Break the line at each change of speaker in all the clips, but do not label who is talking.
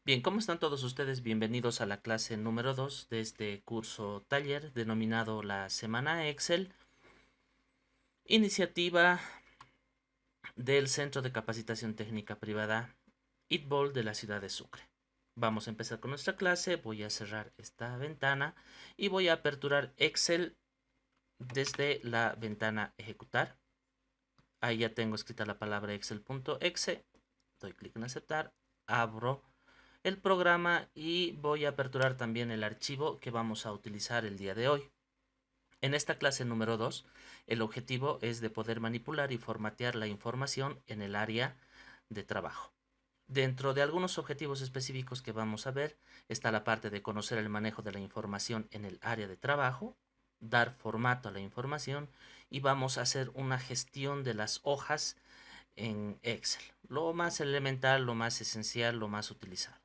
Bien, ¿cómo están todos ustedes? Bienvenidos a la clase número 2 de este curso taller denominado la Semana Excel, iniciativa del Centro de Capacitación Técnica Privada ITBOL de la ciudad de Sucre. Vamos a empezar con nuestra clase, voy a cerrar esta ventana y voy a aperturar Excel desde la ventana Ejecutar. Ahí ya tengo escrita la palabra excel.exe, doy clic en aceptar, abro el programa y voy a aperturar también el archivo que vamos a utilizar el día de hoy. En esta clase número 2, el objetivo es de poder manipular y formatear la información en el área de trabajo. Dentro de algunos objetivos específicos que vamos a ver está la parte de conocer el manejo de la información en el área de trabajo, dar formato a la información y vamos a hacer una gestión de las hojas en Excel. Lo más elemental, lo más esencial, lo más utilizado.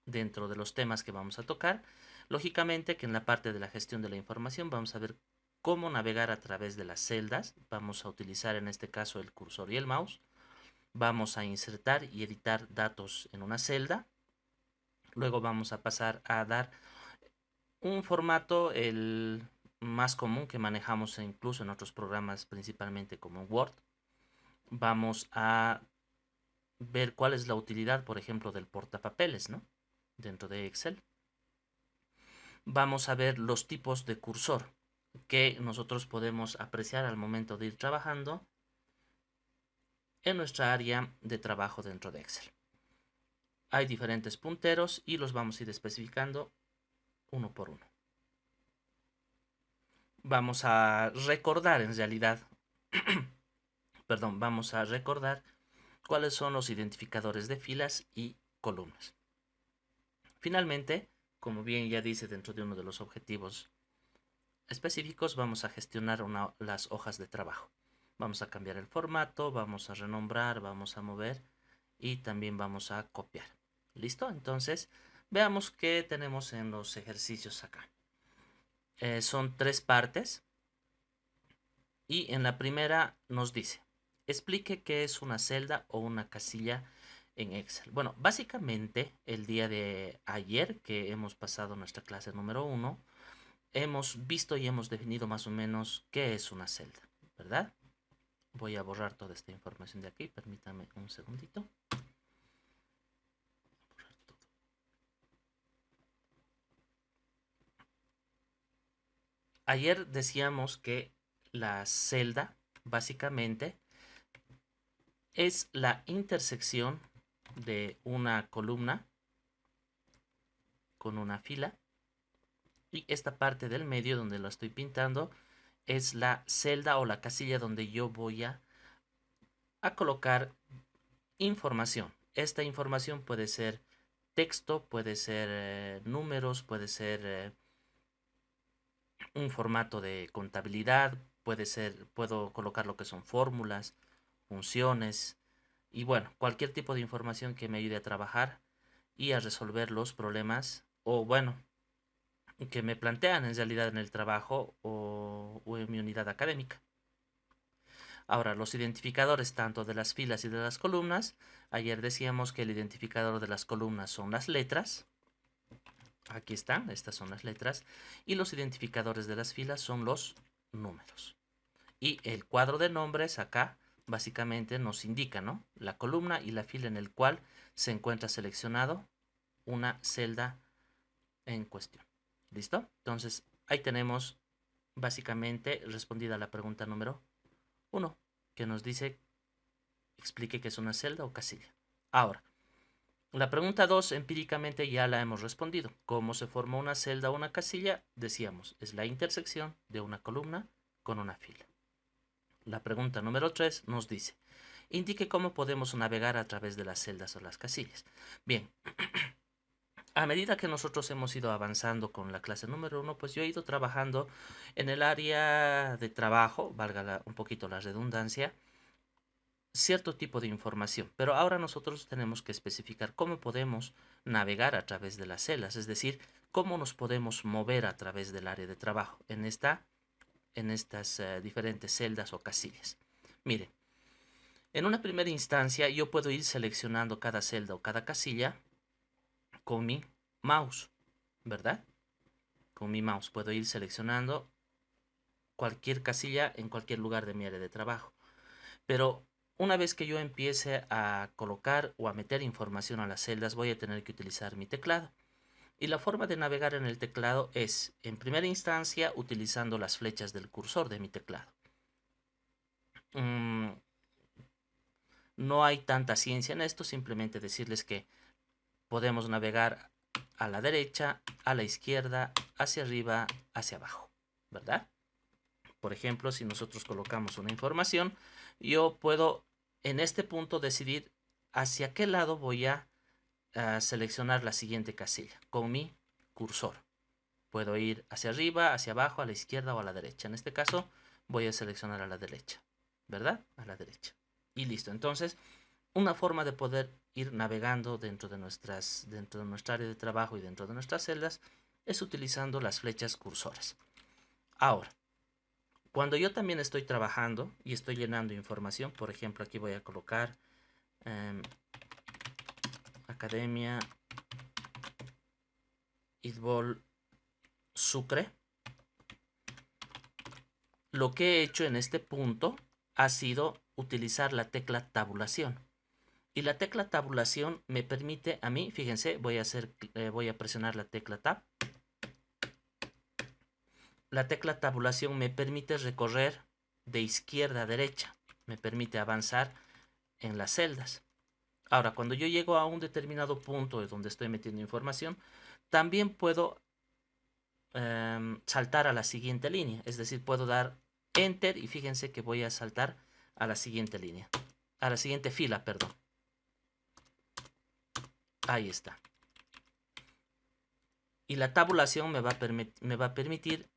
Dentro de los temas que vamos a tocar, lógicamente que en la parte de la gestión de la información vamos a ver cómo navegar a través de las celdas. Vamos a utilizar en este caso el cursor y el mouse. Vamos a insertar y editar datos en una celda. Luego vamos a pasar a dar un formato, el más común que manejamos incluso en otros programas, principalmente como Word. Vamos a ver cuál es la utilidad, por ejemplo, del portapapeles, ¿no? Dentro de Excel. Vamos a ver los tipos de cursor que nosotros podemos apreciar al momento de ir trabajando en nuestra área de trabajo dentro de Excel. Hay diferentes punteros y los vamos a ir especificando uno por uno. Vamos a recordar en realidad, vamos a recordar cuáles son los identificadores de filas y columnas. Finalmente, como bien ya dice dentro de uno de los objetivos específicos, vamos a gestionar las hojas de trabajo. Vamos a cambiar el formato, vamos a renombrar, vamos a mover y también vamos a copiar. ¿Listo? Entonces, veamos qué tenemos en los ejercicios acá. Son 3 partes y en la primera nos dice, explique qué es una celda o una casilla en Excel. Bueno, básicamente el día de ayer que hemos pasado nuestra clase número 1, hemos visto y hemos definido más o menos qué es una celda, ¿verdad? Voy a borrar toda esta información de aquí, permítame un segundito. Ayer decíamos que la celda básicamente es la intersección de una columna con una fila y esta parte del medio donde lo estoy pintando es la celda o la casilla donde yo voy a colocar información. Esta información puede ser texto, puede ser números, puede ser un formato de contabilidad, puedo colocar lo que son fórmulas, funciones y bueno, cualquier tipo de información que me ayude a trabajar y a resolver los problemas o bueno, que me plantean en realidad en el trabajo o en mi unidad académica. Ahora, los identificadores tanto de las filas y de las columnas. Ayer decíamos que el identificador de las columnas son las letras. Aquí están, estas son las letras. Y los identificadores de las filas son los números. Y el cuadro de nombres acá básicamente nos indica, ¿no?, la columna y la fila en el cual se encuentra seleccionado una celda en cuestión. ¿Listo? Entonces, ahí tenemos básicamente respondida la pregunta número 1, que nos dice, explique qué es una celda o casilla. Ahora, la pregunta 2 empíricamente ya la hemos respondido. ¿Cómo se forma una celda o una casilla? Decíamos, es la intersección de una columna con una fila. La pregunta número 3 nos dice, indique cómo podemos navegar a través de las celdas o las casillas. Bien, a medida que nosotros hemos ido avanzando con la clase número 1, pues yo he ido trabajando en el área de trabajo, valga un poquito la redundancia, cierto tipo de información, pero ahora nosotros tenemos que especificar cómo podemos navegar a través de las celdas, es decir, cómo nos podemos mover a través del área de trabajo en estas diferentes celdas o casillas. Miren, en una primera instancia yo puedo ir seleccionando cada celda o cada casilla con mi mouse, ¿verdad? Con mi mouse puedo ir seleccionando cualquier casilla en cualquier lugar de mi área de trabajo. Pero una vez que yo empiece a colocar o a meter información a las celdas, voy a tener que utilizar mi teclado. Y la forma de navegar en el teclado es, en primera instancia, utilizando las flechas del cursor de mi teclado. No hay tanta ciencia en esto, simplemente decirles que podemos navegar a la derecha, a la izquierda, hacia arriba, hacia abajo, ¿verdad? Por ejemplo, si nosotros colocamos una información, yo puedo en este punto decidir hacia qué lado voy a seleccionar la siguiente casilla con mi cursor. Puedo ir hacia arriba, hacia abajo, a la izquierda o a la derecha. En este caso voy a seleccionar a la derecha, ¿verdad? A la derecha. Y listo. Entonces, una forma de poder ir navegando dentro de nuestra área de trabajo y dentro de nuestras celdas es utilizando las flechas cursoras. Ahora, cuando yo también estoy trabajando y estoy llenando información, por ejemplo, aquí voy a colocar Academia IDVOL Sucre. Lo que he hecho en este punto ha sido utilizar la tecla tabulación. Y la tecla tabulación me permite a mí, fíjense, voy a presionar la tecla Tab. La tecla tabulación me permite recorrer de izquierda a derecha, me permite avanzar en las celdas. Ahora, cuando yo llego a un determinado punto de donde estoy metiendo información, también puedo saltar a la siguiente línea, es decir, puedo dar Enter y fíjense que voy a saltar a la siguiente línea, a la siguiente fila, perdón. Ahí está. Y la tabulación me va a permitir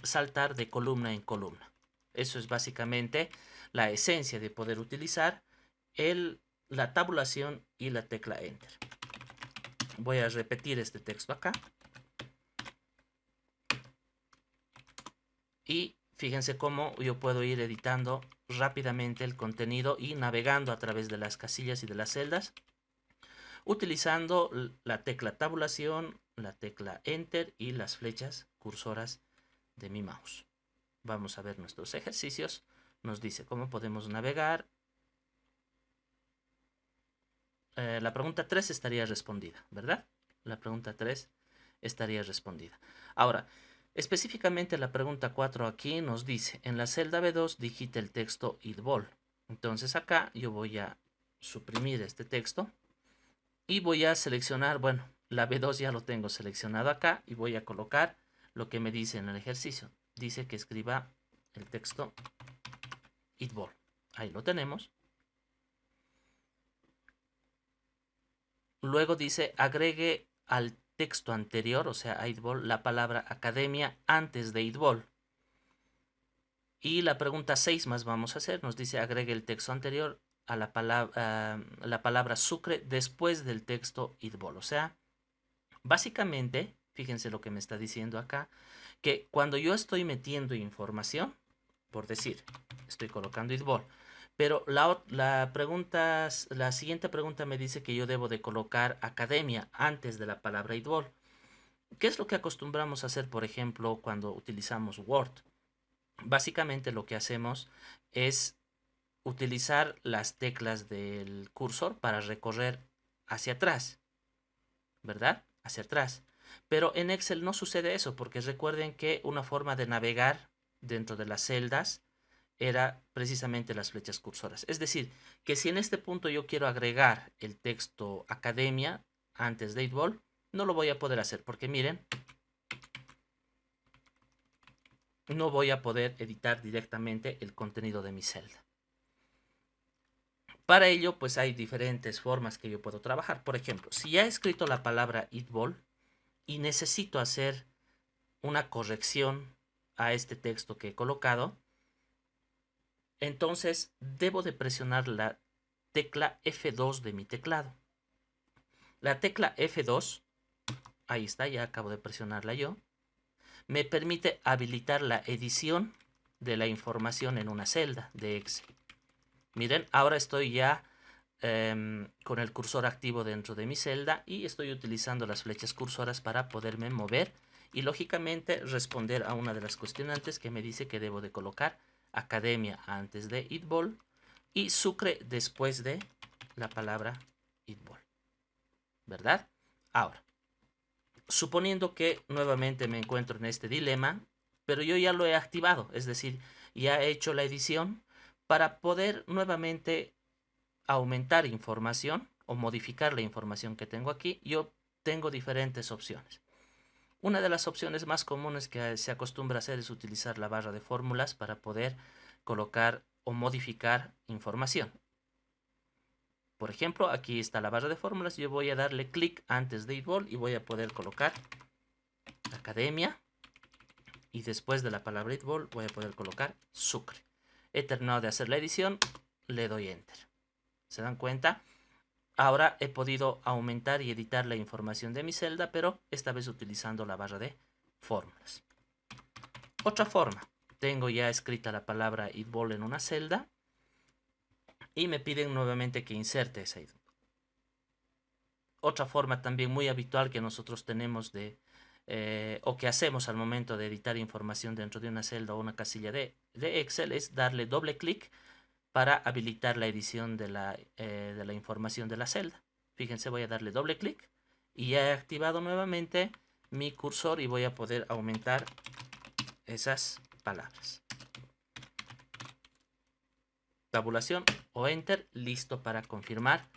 saltar de columna en columna. Eso es básicamente la esencia de poder utilizar la tabulación y la tecla Enter. Voy a repetir este texto acá. Y fíjense cómo yo puedo ir editando rápidamente el contenido y navegando a través de las casillas y de las celdas, utilizando la tecla tabulación, la tecla Enter y las flechas cursoras de mi mouse. Vamos a ver nuestros ejercicios. Nos dice cómo podemos navegar. La pregunta 3 estaría respondida, ¿verdad? La pregunta 3 estaría respondida. Ahora, específicamente la pregunta 4 aquí nos dice, en la celda B2 digita el texto IDVOL. Entonces acá yo voy a suprimir este texto y voy a seleccionar, bueno, la B2 ya lo tengo seleccionado acá y voy a colocar lo que me dice en el ejercicio. Dice que escriba el texto IDVOL. Ahí lo tenemos. Luego dice agregue al texto anterior, o sea, a IDVOL, la palabra academia antes de IDVOL. Y la pregunta 6 más vamos a hacer, nos dice agregue el texto anterior a la palabra Sucre después del texto IDVOL. O sea, básicamente, fíjense lo que me está diciendo acá, que cuando yo estoy metiendo información, por decir, estoy colocando IDVOL, pero la siguiente pregunta me dice que yo debo de colocar academia antes de la palabra IDVOL. ¿Qué es lo que acostumbramos a hacer, por ejemplo, cuando utilizamos Word? Básicamente lo que hacemos es utilizar las teclas del cursor para recorrer hacia atrás, ¿verdad? Hacia atrás. Pero en Excel no sucede eso, porque recuerden que una forma de navegar dentro de las celdas era precisamente las flechas cursoras. Es decir, que si en este punto yo quiero agregar el texto academia antes de IDVOL, no lo voy a poder hacer porque miren, no voy a poder editar directamente el contenido de mi celda. Para ello, pues hay diferentes formas que yo puedo trabajar. Por ejemplo, si ya he escrito la palabra IDVOL y necesito hacer una corrección a este texto que he colocado, entonces debo de presionar la tecla F2 de mi teclado. La tecla F2, ahí está, ya acabo de presionarla yo, me permite habilitar la edición de la información en una celda de Excel. Miren, ahora estoy ya con el cursor activo dentro de mi celda y estoy utilizando las flechas cursoras para poderme mover y lógicamente responder a una de las cuestionantes que me dice que debo de colocar academia antes de eatball y Sucre después de la palabra eatball, ¿verdad? Ahora, suponiendo que nuevamente me encuentro en este dilema, pero yo ya lo he activado, es decir, ya he hecho la edición para poder nuevamente aumentar información o modificar la información que tengo aquí. Yo tengo diferentes opciones. Una de las opciones más comunes que se acostumbra a hacer es utilizar la barra de fórmulas para poder colocar o modificar información. Por ejemplo, aquí está la barra de fórmulas. Yo voy a darle clic antes de eatball y voy a poder colocar academia. Y después de la palabra eatball voy a poder colocar Sucre. He terminado de hacer la edición. Le doy enter. ¿Se dan cuenta? Ahora he podido aumentar y editar la información de mi celda, pero esta vez utilizando la barra de fórmulas. Otra forma. Tengo ya escrita la palabra eatball en una celda. Y me piden nuevamente que inserte esa eatball. Otra forma también muy habitual que nosotros tenemos o que hacemos al momento de editar información dentro de una celda o una casilla de Excel es darle doble clic para habilitar la edición de la información de la celda. Fíjense, voy a darle doble clic y ya he activado nuevamente mi cursor y voy a poder aumentar esas palabras. Tabulación o enter, listo para confirmar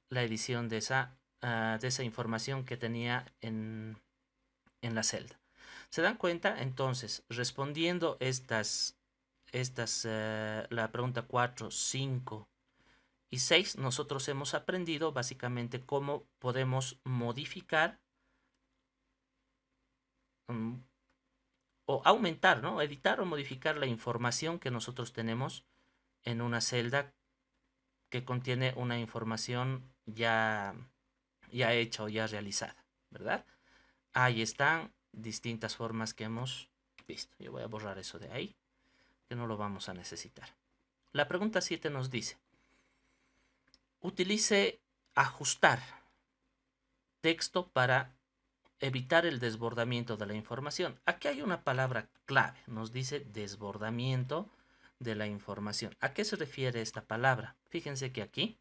la edición de esa información que tenía en la celda. ¿Se dan cuenta? Entonces, respondiendo la pregunta 4, 5 y 6, nosotros hemos aprendido básicamente cómo podemos modificar o aumentar, ¿no? Editar o modificar la información que nosotros tenemos en una celda que contiene una información ya hecha o ya realizada, ¿verdad? Ahí están distintas formas que hemos visto. Yo voy a borrar eso de ahí, que no lo vamos a necesitar. La pregunta 7 nos dice, utilice ajustar texto para evitar el desbordamiento de la información. Aquí hay una palabra clave, nos dice desbordamiento de la información. ¿A qué se refiere esta palabra? Fíjense que aquí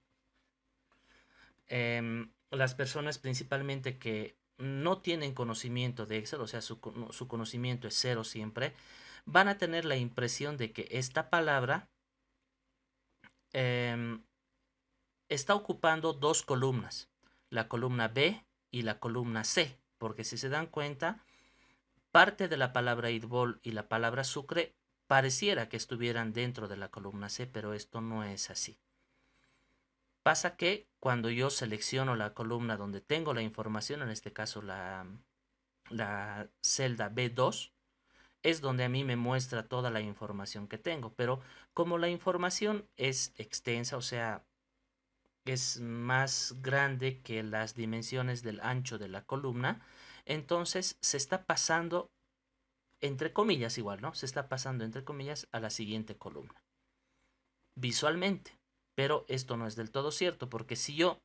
las personas principalmente que no tienen conocimiento de Excel, o sea, su conocimiento es cero siempre, van a tener la impresión de que esta palabra está ocupando dos columnas, la columna B y la columna C, porque si se dan cuenta, parte de la palabra eatball y la palabra Sucre pareciera que estuvieran dentro de la columna C, pero esto no es así. Pasa que cuando yo selecciono la columna donde tengo la información, en este caso la celda B2, es donde a mí me muestra toda la información que tengo. Pero como la información es extensa, o sea, es más grande que las dimensiones del ancho de la columna, entonces se está pasando, entre comillas igual, ¿no? Se está pasando, entre comillas, a la siguiente columna. Visualmente. Pero esto no es del todo cierto, porque si yo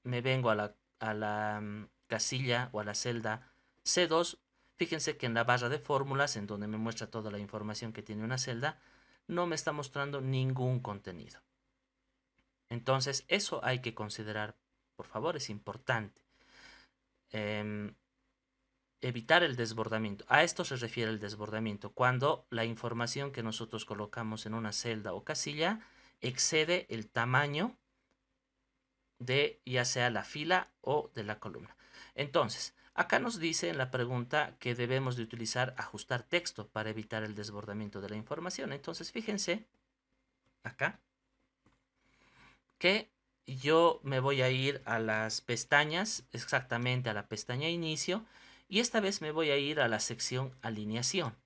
me vengo a la casilla o a la celda C2, fíjense que en la barra de fórmulas, en donde me muestra toda la información que tiene una celda, no me está mostrando ningún contenido. Entonces, eso hay que considerar, por favor, es importante. Evitar el desbordamiento. A esto se refiere el desbordamiento, cuando la información que nosotros colocamos en una celda o casilla excede el tamaño de ya sea la fila o de la columna. Entonces, acá nos dice en la pregunta que debemos de utilizar ajustar texto para evitar el desbordamiento de la información. Entonces, fíjense acá que yo me voy a ir a las pestañas, exactamente a la pestaña inicio, y esta vez me voy a ir a la sección alineación.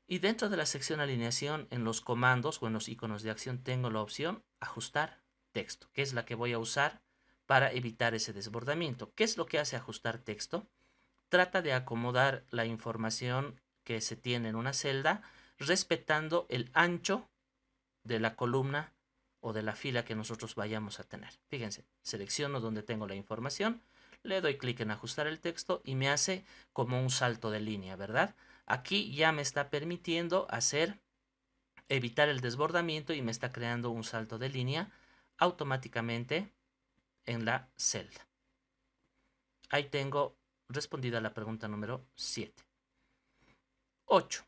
Y dentro de la sección alineación, en los comandos o en los iconos de acción, tengo la opción ajustar texto, que es la que voy a usar para evitar ese desbordamiento. ¿Qué es lo que hace ajustar texto? Trata de acomodar la información que se tiene en una celda respetando el ancho de la columna o de la fila que nosotros vayamos a tener. Fíjense, selecciono donde tengo la información, le doy clic en ajustar el texto y me hace como un salto de línea, ¿verdad? Aquí ya me está permitiendo evitar el desbordamiento y me está creando un salto de línea automáticamente en la celda. Ahí tengo respondida la pregunta número 7. 8.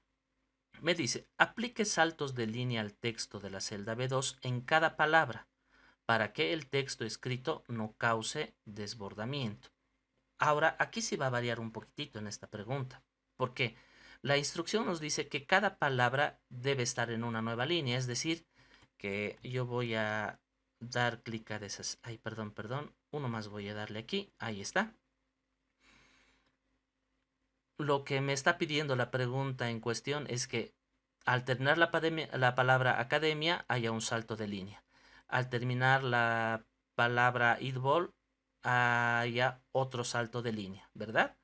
Me dice, aplique saltos de línea al texto de la celda B2 en cada palabra para que el texto escrito no cause desbordamiento. Ahora, aquí sí va a variar un poquitito en esta pregunta, porque la instrucción nos dice que cada palabra debe estar en una nueva línea, es decir, que yo voy a dar clic a esas. Ay, perdón, uno más voy a darle aquí, ahí está. Lo que me está pidiendo la pregunta en cuestión es que al terminar la palabra academia haya un salto de línea. Al terminar la palabra eatball haya otro salto de línea, ¿verdad?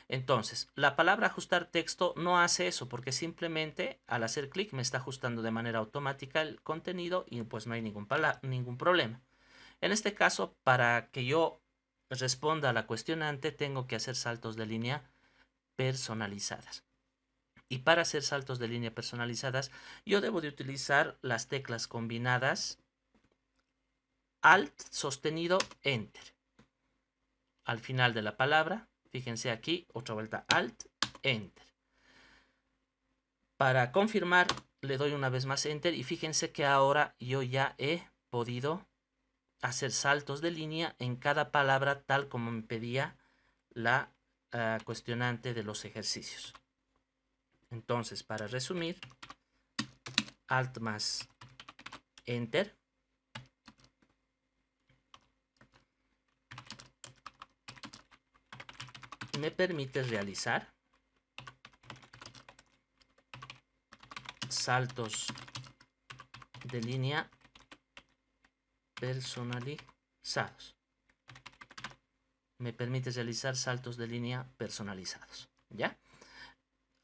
Entonces, la palabra ajustar texto no hace eso porque simplemente al hacer clic me está ajustando de manera automática el contenido y pues no hay ningún problema. En este caso, para que yo responda a la cuestionante, tengo que hacer saltos de línea personalizadas. Y para hacer saltos de línea personalizadas, yo debo de utilizar las teclas combinadas Alt sostenido Enter. Al final de la palabra, fíjense aquí, otra vuelta Alt, Enter. Para confirmar, le doy una vez más Enter y fíjense que ahora yo ya he podido hacer saltos de línea en cada palabra tal como me pedía la cuestionante de los ejercicios. Entonces, para resumir, Alt más Enter. Me permite realizar saltos de línea personalizados. Me permite realizar saltos de línea personalizados. ¿Ya?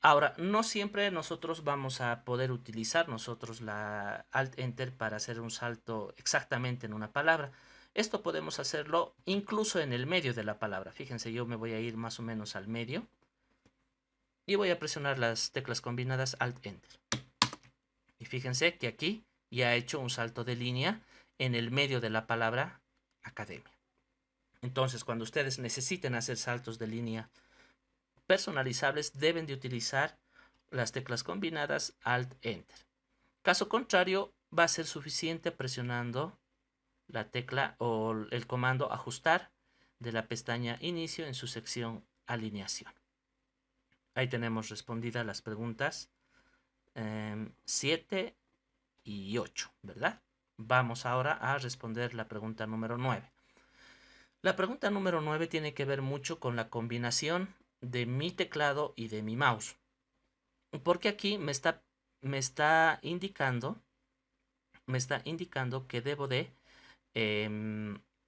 Ahora, no siempre nosotros vamos a poder utilizar la Alt-Enter para hacer un salto exactamente en una palabra. Esto podemos hacerlo incluso en el medio de la palabra. Fíjense, yo me voy a ir más o menos al medio y voy a presionar las teclas combinadas Alt-Enter. Y fíjense que aquí ya he hecho un salto de línea en el medio de la palabra academia. Entonces, cuando ustedes necesiten hacer saltos de línea personalizables, deben de utilizar las teclas combinadas Alt-Enter. Caso contrario, va a ser suficiente presionando la tecla o el comando ajustar de la pestaña inicio en su sección alineación. Ahí tenemos respondidas las preguntas 7 y 8, ¿verdad? Vamos ahora a responder la pregunta número 9. La pregunta número 9 tiene que ver mucho con la combinación de mi teclado y de mi mouse. Porque aquí me está indicando que debo de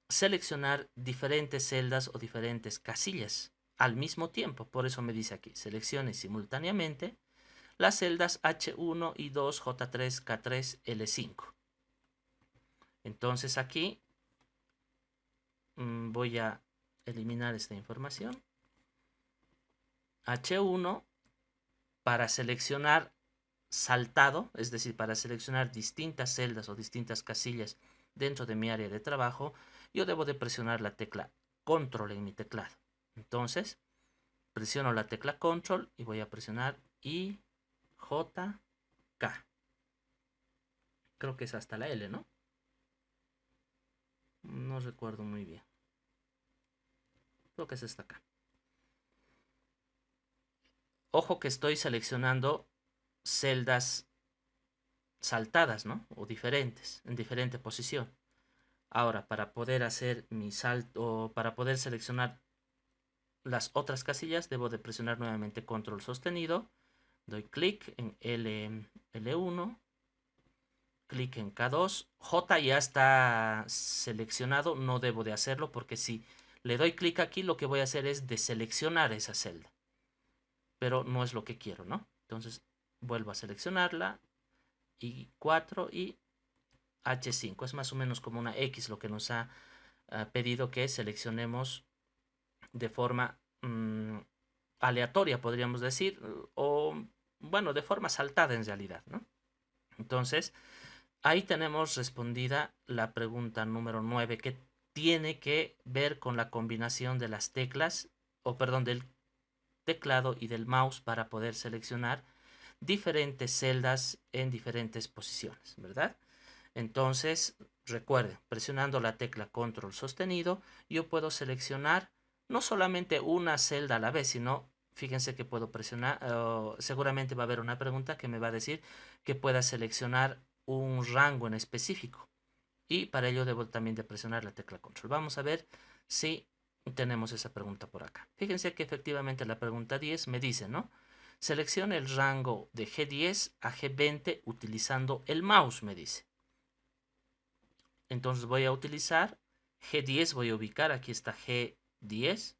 seleccionar diferentes celdas o diferentes casillas al mismo tiempo. Por eso me dice aquí, seleccione simultáneamente las celdas H1, I2, J3, K3, L5. Entonces aquí voy a eliminar esta información. H1 para seleccionar saltado, es decir, para seleccionar distintas celdas o distintas casillas dentro de mi área de trabajo, yo debo de presionar la tecla Control en mi teclado. Entonces, presiono la tecla Control y voy a presionar I, J, K. Creo que es hasta la L, ¿no? No recuerdo muy bien. Creo que es hasta acá. Ojo que estoy seleccionando celdas saltadas, ¿no? O diferentes, en diferente posición. Ahora, para poder hacer mi salto, para poder seleccionar las otras casillas, debo de presionar nuevamente control sostenido. Doy clic en L1, clic en K2. J ya está seleccionado, no debo de hacerlo porque si le doy clic aquí, lo que voy a hacer es deseleccionar esa celda. Pero no es lo que quiero, ¿no? Entonces vuelvo a seleccionarla, y 4 y H5. Es más o menos como una X lo que nos ha pedido que seleccionemos de forma aleatoria, podríamos decir, o bueno, de forma saltada en realidad, ¿no? Entonces, ahí tenemos respondida la pregunta número 9, que tiene que ver con la combinación de las teclas, o perdón, del teclado y del mouse para poder seleccionar diferentes celdas en diferentes posiciones, ¿verdad? Entonces, recuerden, presionando la tecla control sostenido, yo puedo seleccionar no solamente una celda a la vez, sino, fíjense que puedo presionar, seguramente va a haber una pregunta que me va a decir que pueda seleccionar un rango en específico. Y para ello debo también de presionar la tecla control. Vamos a ver si tenemos esa pregunta por acá. Fíjense que efectivamente la pregunta 10 me dice, ¿no? Seleccione el rango de G10 a G20 utilizando el mouse, me dice. Entonces voy a utilizar G10, voy a ubicar, aquí está G10,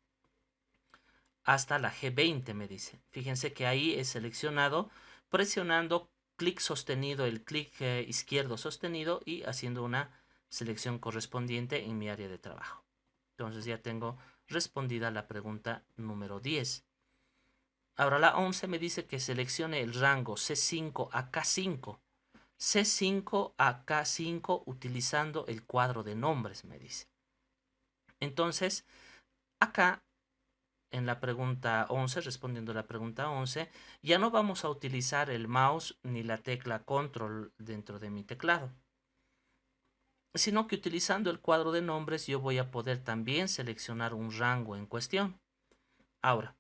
hasta la G20 me dice. Fíjense que ahí he seleccionado presionando clic sostenido, el clic izquierdo sostenido y haciendo una selección correspondiente en mi área de trabajo. Entonces ya tengo respondida la pregunta número 10. Ahora la 11 me dice que seleccione el rango C5 a K5. C5 a K5 utilizando el cuadro de nombres, me dice. Entonces, acá en la pregunta 11, respondiendo a la pregunta 11, ya no vamos a utilizar el mouse ni la tecla control dentro de mi teclado, sino que utilizando el cuadro de nombres yo voy a poder también seleccionar un rango en cuestión. Ahora,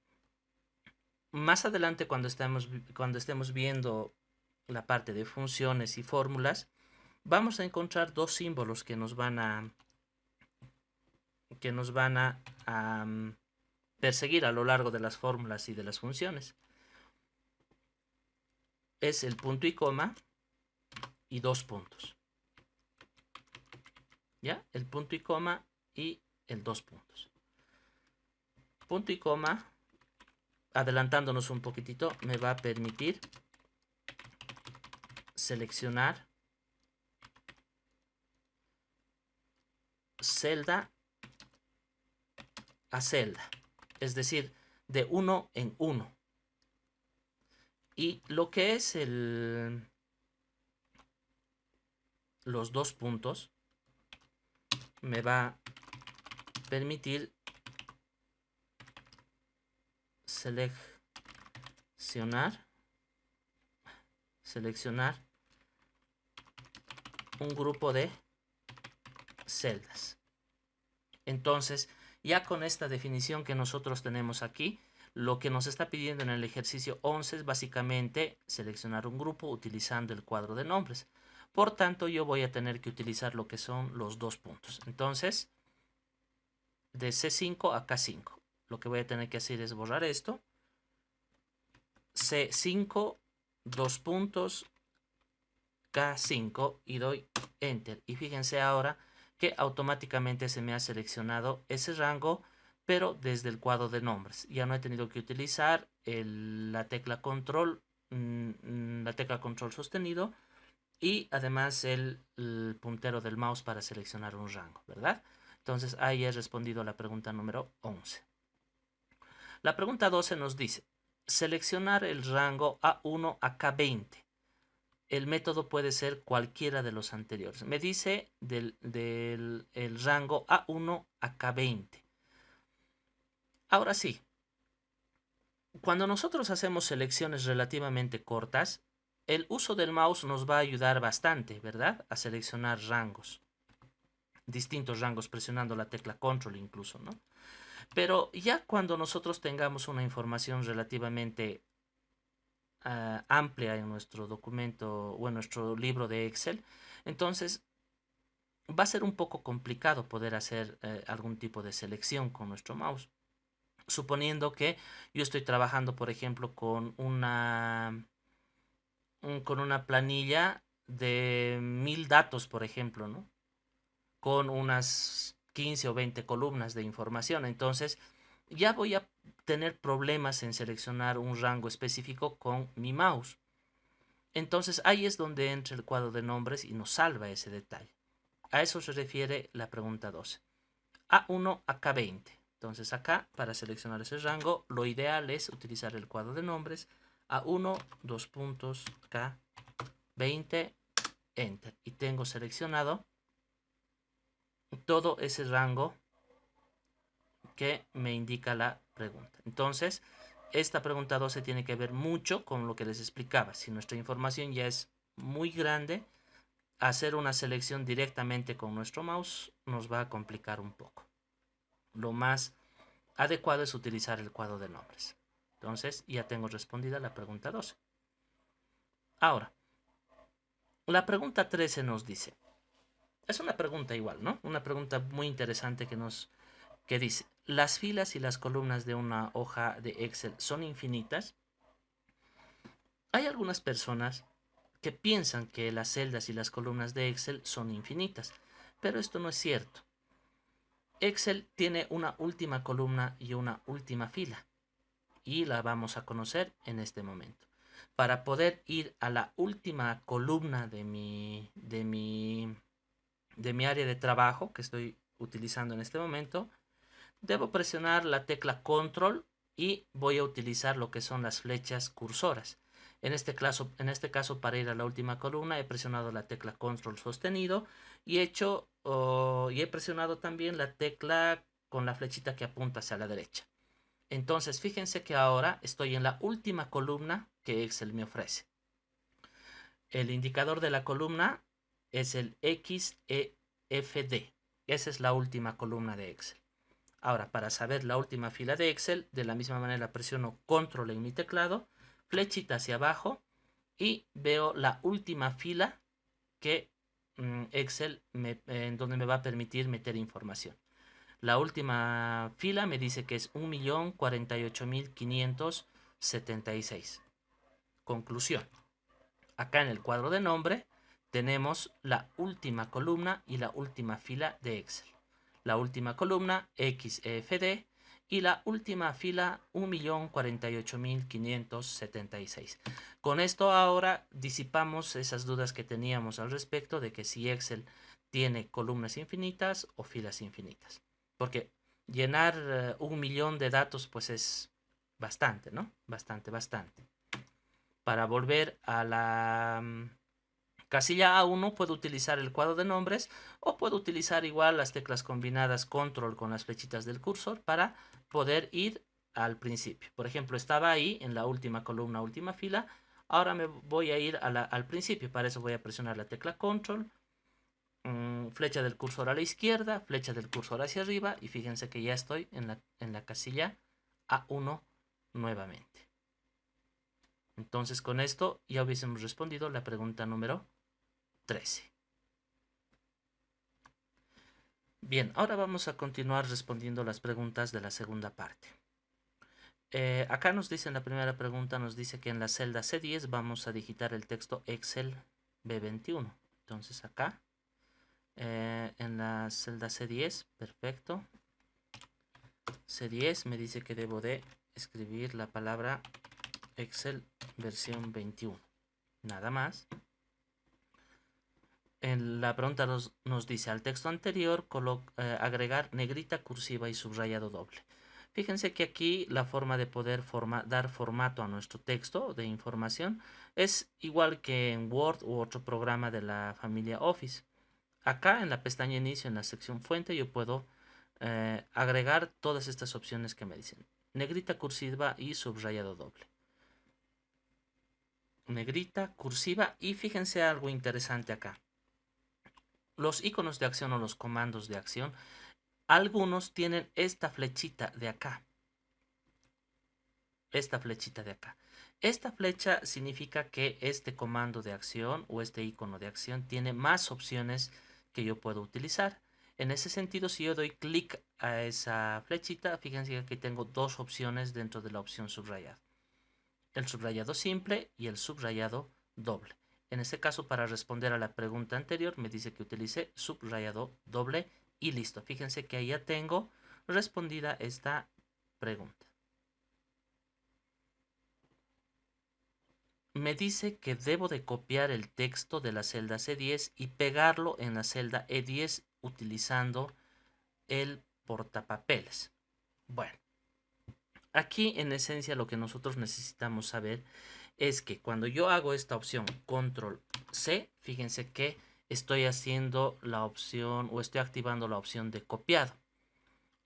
más adelante cuando estemos viendo la parte de funciones y fórmulas, vamos a encontrar dos símbolos que nos van a perseguir a lo largo de las fórmulas y de las funciones. Es el punto y coma y dos puntos. ¿Ya? El punto y coma y el dos puntos. Punto y coma, adelantándonos un poquitito, me va a permitir seleccionar celda a celda, es decir, de uno en uno. Y lo que es los dos puntos me va a permitir seleccionar un grupo de celdas. Entonces, ya con esta definición que nosotros tenemos aquí, lo que nos está pidiendo en el ejercicio 11 es básicamente seleccionar un grupo utilizando el cuadro de nombres. Por tanto, yo voy a tener que utilizar lo que son los dos puntos. Entonces, de C5 a K5. Lo que voy a tener que hacer es borrar esto. C5, dos puntos, K5 y doy Enter. Y fíjense ahora que automáticamente se me ha seleccionado ese rango, pero desde el cuadro de nombres. Ya no he tenido que utilizar la tecla control sostenido y además el puntero del mouse para seleccionar un rango, ¿verdad? Entonces ahí he respondido a la pregunta número 11. La pregunta 12 nos dice, seleccionar el rango A1 a K20. El método puede ser cualquiera de los anteriores. Me dice el rango A1 a K20. Ahora sí, cuando nosotros hacemos selecciones relativamente cortas, el uso del mouse nos va a ayudar bastante, ¿verdad? A seleccionar rangos, distintos rangos, presionando la tecla control incluso, ¿no? Pero ya cuando nosotros tengamos una información relativamente amplia en nuestro documento o en nuestro libro de Excel, entonces va a ser un poco complicado poder hacer algún tipo de selección con nuestro mouse. Suponiendo que yo estoy trabajando, por ejemplo, con una planilla de 1000 datos, por ejemplo, ¿no? Con unas 15 o 20 columnas de información. Entonces, ya voy a tener problemas en seleccionar un rango específico con mi mouse. Entonces ahí es donde entra el cuadro de nombres y nos salva ese detalle. A eso se refiere la pregunta 12. A1 a K20. Entonces acá, para seleccionar ese rango, lo ideal es utilizar el cuadro de nombres A1, dos puntos, K20, Enter. Y tengo seleccionado todo ese rango que me indica la pregunta. Entonces, esta pregunta 12 tiene que ver mucho con lo que les explicaba. Si nuestra información ya es muy grande, hacer una selección directamente con nuestro mouse nos va a complicar un poco. Lo más adecuado es utilizar el cuadro de nombres. Entonces, ya tengo respondida la pregunta 12. Ahora, la pregunta 13 nos dice, es una pregunta igual, ¿no? Una pregunta muy interesante que dice, ¿las filas y las columnas de una hoja de Excel son infinitas? Hay algunas personas que piensan que las celdas y las columnas de Excel son infinitas, pero esto no es cierto. Excel tiene una última columna y una última fila, y la vamos a conocer en este momento. Para poder ir a la última columna de mi área de trabajo que estoy utilizando en este momento, debo presionar la tecla Control y voy a utilizar lo que son las flechas cursoras. En este caso, para ir a la última columna, he presionado la tecla Control sostenido y he presionado también la tecla con la flechita que apunta hacia la derecha. Entonces, fíjense que ahora estoy en la última columna que Excel me ofrece. El indicador de la columna es el XEFD. Esa es la última columna de Excel. Ahora, para saber la última fila de Excel, de la misma manera presiono Control en mi teclado, flechita hacia abajo y veo la última fila que Excel en donde me va a permitir meter información. La última fila me dice que es 1.048.576. Conclusión. Acá en el cuadro de nombre tenemos la última columna y la última fila de Excel. La última columna XEFD y la última fila 1.048.576. Con esto ahora disipamos esas dudas que teníamos al respecto de que si Excel tiene columnas infinitas o filas infinitas. Porque llenar 1.000.000 de datos pues es bastante, ¿no? Bastante. Para volver a la casilla A1 puedo utilizar el cuadro de nombres o puedo utilizar igual las teclas combinadas Control con las flechitas del cursor para poder ir al principio. Por ejemplo, estaba ahí en la última columna, última fila. Ahora me voy a ir al principio. Para eso voy a presionar la tecla Control, flecha del cursor a la izquierda, flecha del cursor hacia arriba y fíjense que ya estoy en la casilla A1 nuevamente. Entonces con esto ya hubiésemos respondido la pregunta número 13. Bien, ahora vamos a continuar respondiendo las preguntas de la segunda parte. Acá nos dice en la primera pregunta, nos dice que en la celda C10 vamos a digitar el texto Excel B21. Entonces acá, en la celda C10, perfecto. C10 me dice que debo de escribir la palabra Excel versión 21. Nada más. En la pregunta nos dice al texto anterior agregar negrita, cursiva y subrayado doble. Fíjense que aquí la forma de poder dar formato a nuestro texto de información es igual que en Word u otro programa de la familia Office. Acá en la pestaña inicio, en la sección fuente, yo puedo agregar todas estas opciones que me dicen. Negrita, cursiva y subrayado doble. Negrita, cursiva y fíjense algo interesante acá. Los iconos de acción o los comandos de acción, algunos tienen esta flechita de acá. Esta flechita de acá. Esta flecha significa que este comando de acción o este icono de acción tiene más opciones que yo puedo utilizar. En ese sentido, si yo doy clic a esa flechita, fíjense que aquí tengo dos opciones dentro de la opción subrayado. El subrayado simple y el subrayado doble. En este caso, para responder a la pregunta anterior, me dice que utilice subrayado doble y listo. Fíjense que ahí ya tengo respondida esta pregunta. me dice que debo de copiar el texto de la celda C10 y pegarlo en la celda E10 utilizando el portapapeles. Bueno, aquí en esencia lo que nosotros necesitamos saber es que cuando yo hago esta opción control C, fíjense que estoy haciendo la opción o estoy activando la opción de copiado.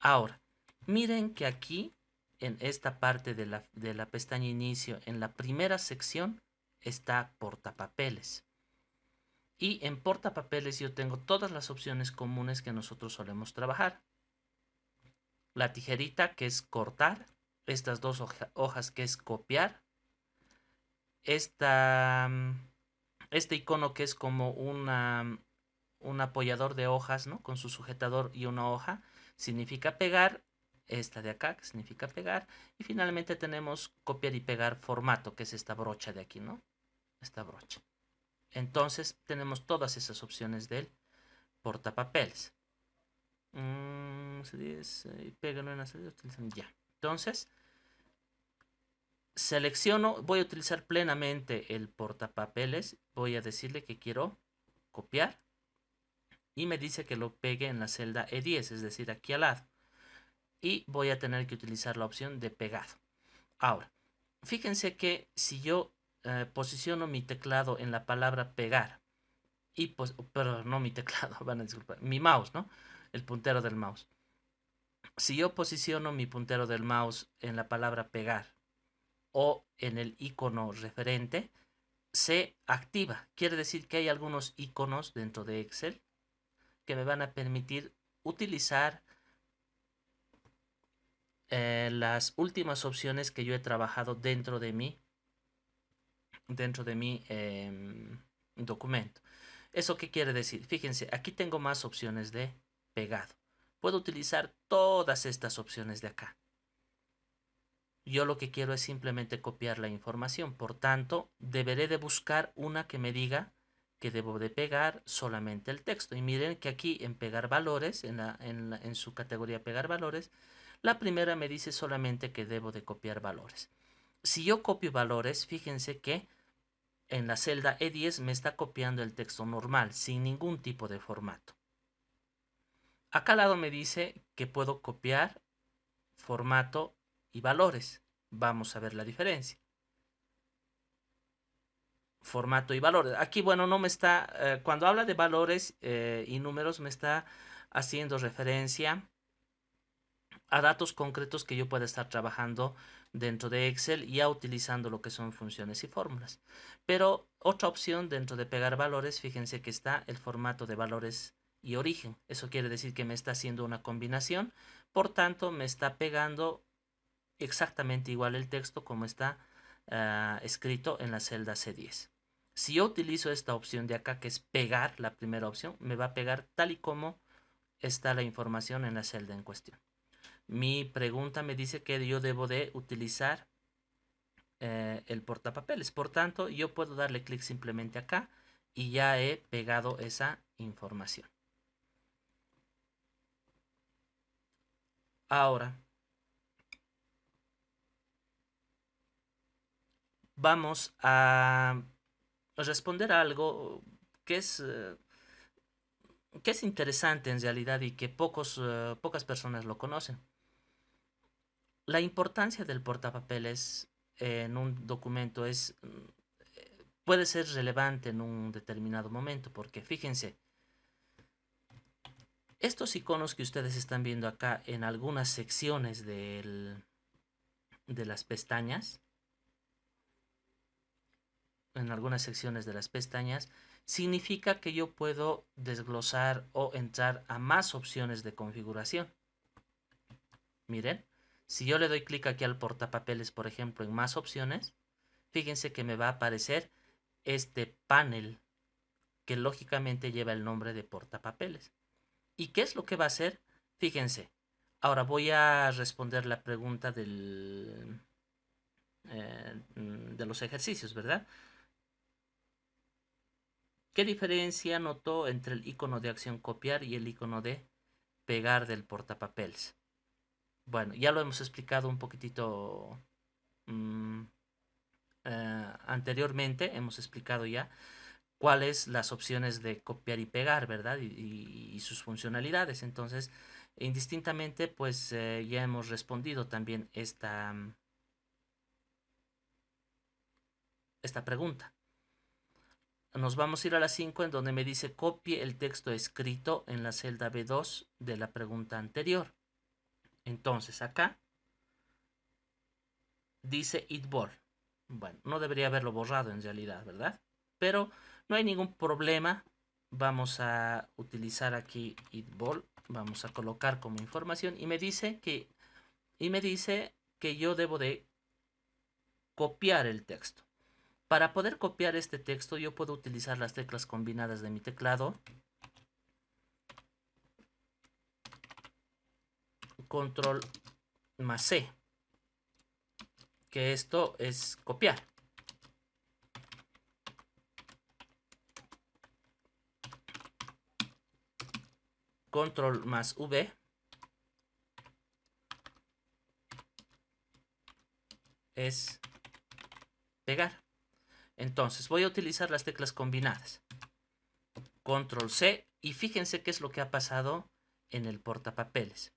Ahora, miren que aquí en esta parte de la pestaña inicio, en la primera sección está portapapeles. Y en portapapeles yo tengo todas las opciones comunes que nosotros solemos trabajar. La tijerita, que es cortar, estas dos hojas, que es copiar, esta, este icono que es como un apoyador de hojas, ¿no? Con su sujetador y una hoja, significa pegar. Esta de acá, que significa pegar. Y finalmente tenemos copiar y pegar formato, que es esta brocha de aquí, ¿no? Esta brocha. Entonces tenemos todas esas opciones del portapapeles. Pégalo en la salida, ya. Entonces, selecciono, voy a utilizar plenamente el portapapeles. Voy a decirle que quiero copiar. Y me dice que lo pegue en la celda E10, es decir, aquí al lado. Y voy a tener que utilizar la opción de pegado. Ahora, fíjense que si yo posiciono mi teclado en la palabra pegar, y pues, pero no mi teclado, van a disculpar, mi mouse, ¿no? El puntero del mouse. Si yo posiciono mi puntero del mouse en la palabra pegar o en el icono referente, se activa. Quiere decir que hay algunos iconos dentro de Excel que me van a permitir utilizar las últimas opciones que yo he trabajado dentro de mi documento. ¿Eso qué quiere decir? Fíjense, aquí tengo más opciones de pegado. Puedo utilizar todas estas opciones de acá. Yo lo que quiero es simplemente copiar la información. Por tanto, deberé de buscar una que me diga que debo de pegar solamente el texto. Y miren que aquí en pegar valores, en su categoría pegar valores, la primera me dice solamente que debo de copiar valores. Si yo copio valores, fíjense que en la celda E10 me está copiando el texto normal, sin ningún tipo de formato. Acá al lado me dice que puedo copiar formato y valores. Vamos a ver la diferencia. Formato y valores. Aquí, bueno, no me está, cuando habla de valores y números, me está haciendo referencia a datos concretos que yo pueda estar trabajando dentro de Excel, ya utilizando lo que son funciones y fórmulas. Pero otra opción dentro de pegar valores, fíjense que está el formato de valores y origen. Eso quiere decir que me está haciendo una combinación, por tanto me está pegando exactamente igual el texto como está escrito en la celda C10. Si yo utilizo esta opción de acá, que es pegar, la primera opción, me va a pegar tal y como está la información en la celda en cuestión. Mi pregunta me dice que yo debo de utilizar el portapapeles. Por tanto, yo puedo darle clic simplemente acá y ya he pegado esa información. Ahora, vamos a responder a algo que es interesante en realidad y que pocas personas lo conocen. La importancia del portapapeles en un documento puede ser relevante en un determinado momento, porque fíjense, estos iconos que ustedes están viendo acá en algunas secciones de las pestañas, en algunas secciones de las pestañas, significa que yo puedo desglosar o entrar a más opciones de configuración. Miren, si yo le doy clic aquí al portapapeles, por ejemplo, en más opciones, fíjense que me va a aparecer este panel que lógicamente lleva el nombre de portapapeles. ¿Y qué es lo que va a hacer? Fíjense, ahora voy a responder la pregunta de los ejercicios, ¿verdad? ¿Qué diferencia notó entre el icono de acción copiar y el icono de pegar del portapapeles? Bueno, ya lo hemos explicado un poquitito mmm, anteriormente hemos explicado ya cuáles las opciones de copiar y pegar, ¿verdad? Y sus funcionalidades. Entonces, indistintamente, pues ya hemos respondido también esta pregunta. Nos vamos a ir a la 5 en donde me dice copie el texto escrito en la celda B2 de la pregunta anterior. Entonces acá dice itball. Bueno, no debería haberlo borrado en realidad, ¿verdad? Pero no hay ningún problema. Vamos a utilizar aquí itball. Vamos a colocar como información y me dice que yo debo de copiar el texto. Para poder copiar este texto yo puedo utilizar las teclas combinadas de mi teclado. Control más C. Que esto es copiar. Control más V es pegar. Entonces voy a utilizar las teclas combinadas. Control C y fíjense qué es lo que ha pasado en el portapapeles.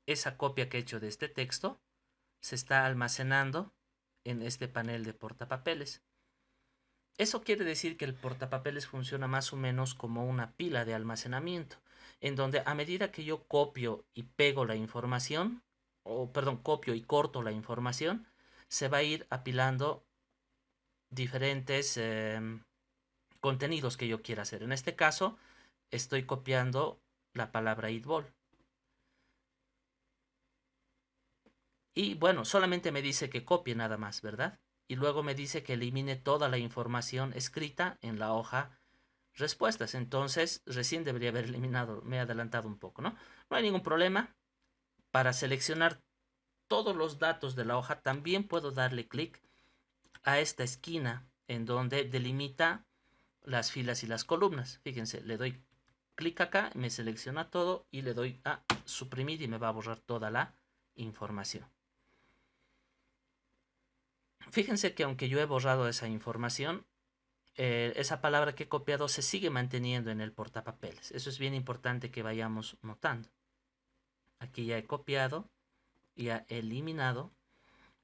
Esa copia que he hecho de este texto se está almacenando en este panel de portapapeles. Eso quiere decir que el portapapeles funciona más o menos como una pila de almacenamiento, en donde a medida que yo copio y pego la información, copio y corto la información, se va a ir apilando diferentes contenidos que yo quiera hacer. En este caso, estoy copiando la palabra eatball. Y bueno, solamente me dice que copie nada más, ¿verdad? Y luego me dice que elimine toda la información escrita en la hoja respuestas. Entonces, recién debería haber eliminado, me he adelantado un poco, ¿no? No hay ningún problema. Para seleccionar todos los datos de la hoja, también puedo darle clic a esta esquina en donde delimita las filas y las columnas. Fíjense, le doy clic acá, me selecciona todo y le doy a suprimir y me va a borrar toda la información. Fíjense que aunque yo he borrado esa información, esa palabra que he copiado se sigue manteniendo en el portapapeles. Eso es bien importante que vayamos notando. Aquí ya he copiado, ya he eliminado.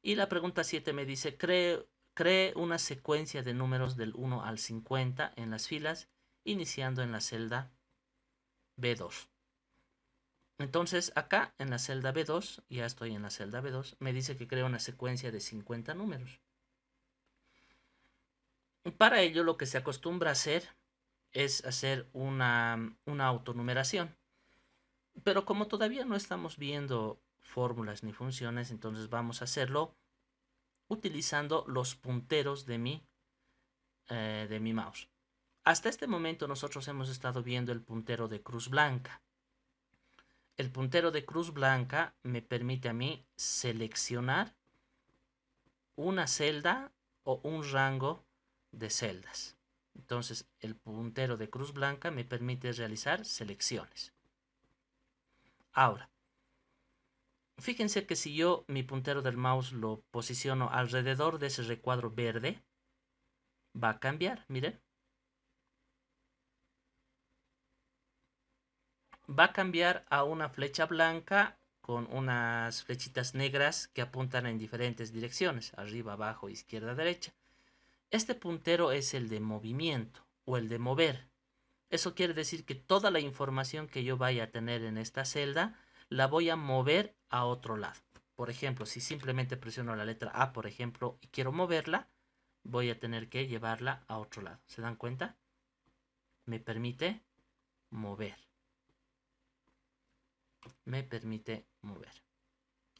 Y la pregunta 7 me dice, cree una secuencia de números del 1 al 50 en las filas, iniciando en la celda B2. Entonces acá en la celda B2, ya estoy en la celda B2, me dice que crea una secuencia de 50 números. Para ello lo que se acostumbra a hacer es hacer una autonumeración. Pero como todavía no estamos viendo fórmulas ni funciones, entonces vamos a hacerlo utilizando los punteros de mi mouse. Hasta este momento nosotros hemos estado viendo el puntero de cruz blanca. El puntero de cruz blanca me permite a mí seleccionar una celda o un rango de celdas. Entonces el puntero de cruz blanca me permite realizar selecciones. Ahora, fíjense que si yo mi puntero del mouse lo posiciono alrededor de ese recuadro verde, va a cambiar, miren. Va a cambiar a una flecha blanca con unas flechitas negras que apuntan en diferentes direcciones, arriba, abajo, izquierda, derecha. Este puntero es el de movimiento o el de mover. Eso quiere decir que toda la información que yo vaya a tener en esta celda la voy a mover a otro lado. Por ejemplo, si simplemente presiono la letra A, por ejemplo, y quiero moverla, voy a tener que llevarla a otro lado. ¿Se dan cuenta? Me permite mover. Me permite mover.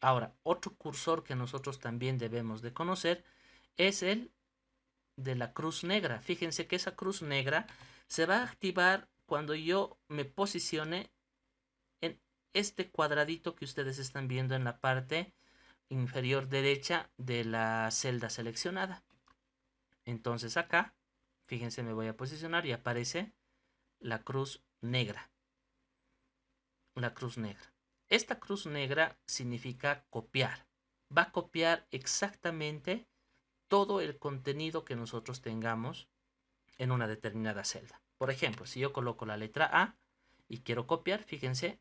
Ahora, otro cursor que nosotros también debemos de conocer es el de la cruz negra. Fíjense que esa cruz negra se va a activar cuando yo me posicione en este cuadradito que ustedes están viendo en la parte inferior derecha de la celda seleccionada. Entonces acá, fíjense, me voy a posicionar y aparece la cruz negra. La cruz negra. Esta cruz negra significa copiar. Va a copiar exactamente todo el contenido que nosotros tengamos en una determinada celda. Por ejemplo, si yo coloco la letra A y quiero copiar, fíjense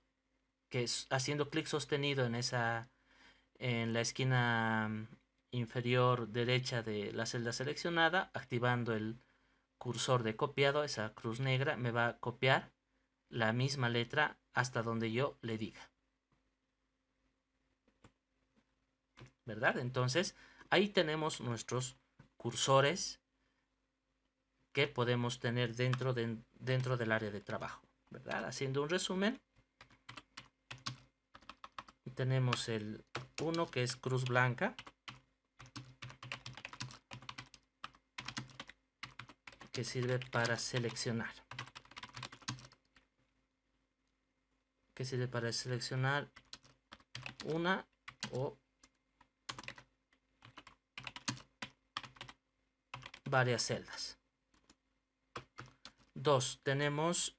que haciendo clic sostenido en la esquina inferior derecha de la celda seleccionada, activando el cursor de copiado, esa cruz negra me va a copiar la misma letra hasta donde yo le diga. ¿Verdad? Entonces, ahí tenemos nuestros cursores que podemos tener dentro del área de trabajo. ¿Verdad? Haciendo un resumen, tenemos el 1 que es cruz blanca, que sirve para seleccionar. Que sirve para seleccionar una o varias celdas. 2. Tenemos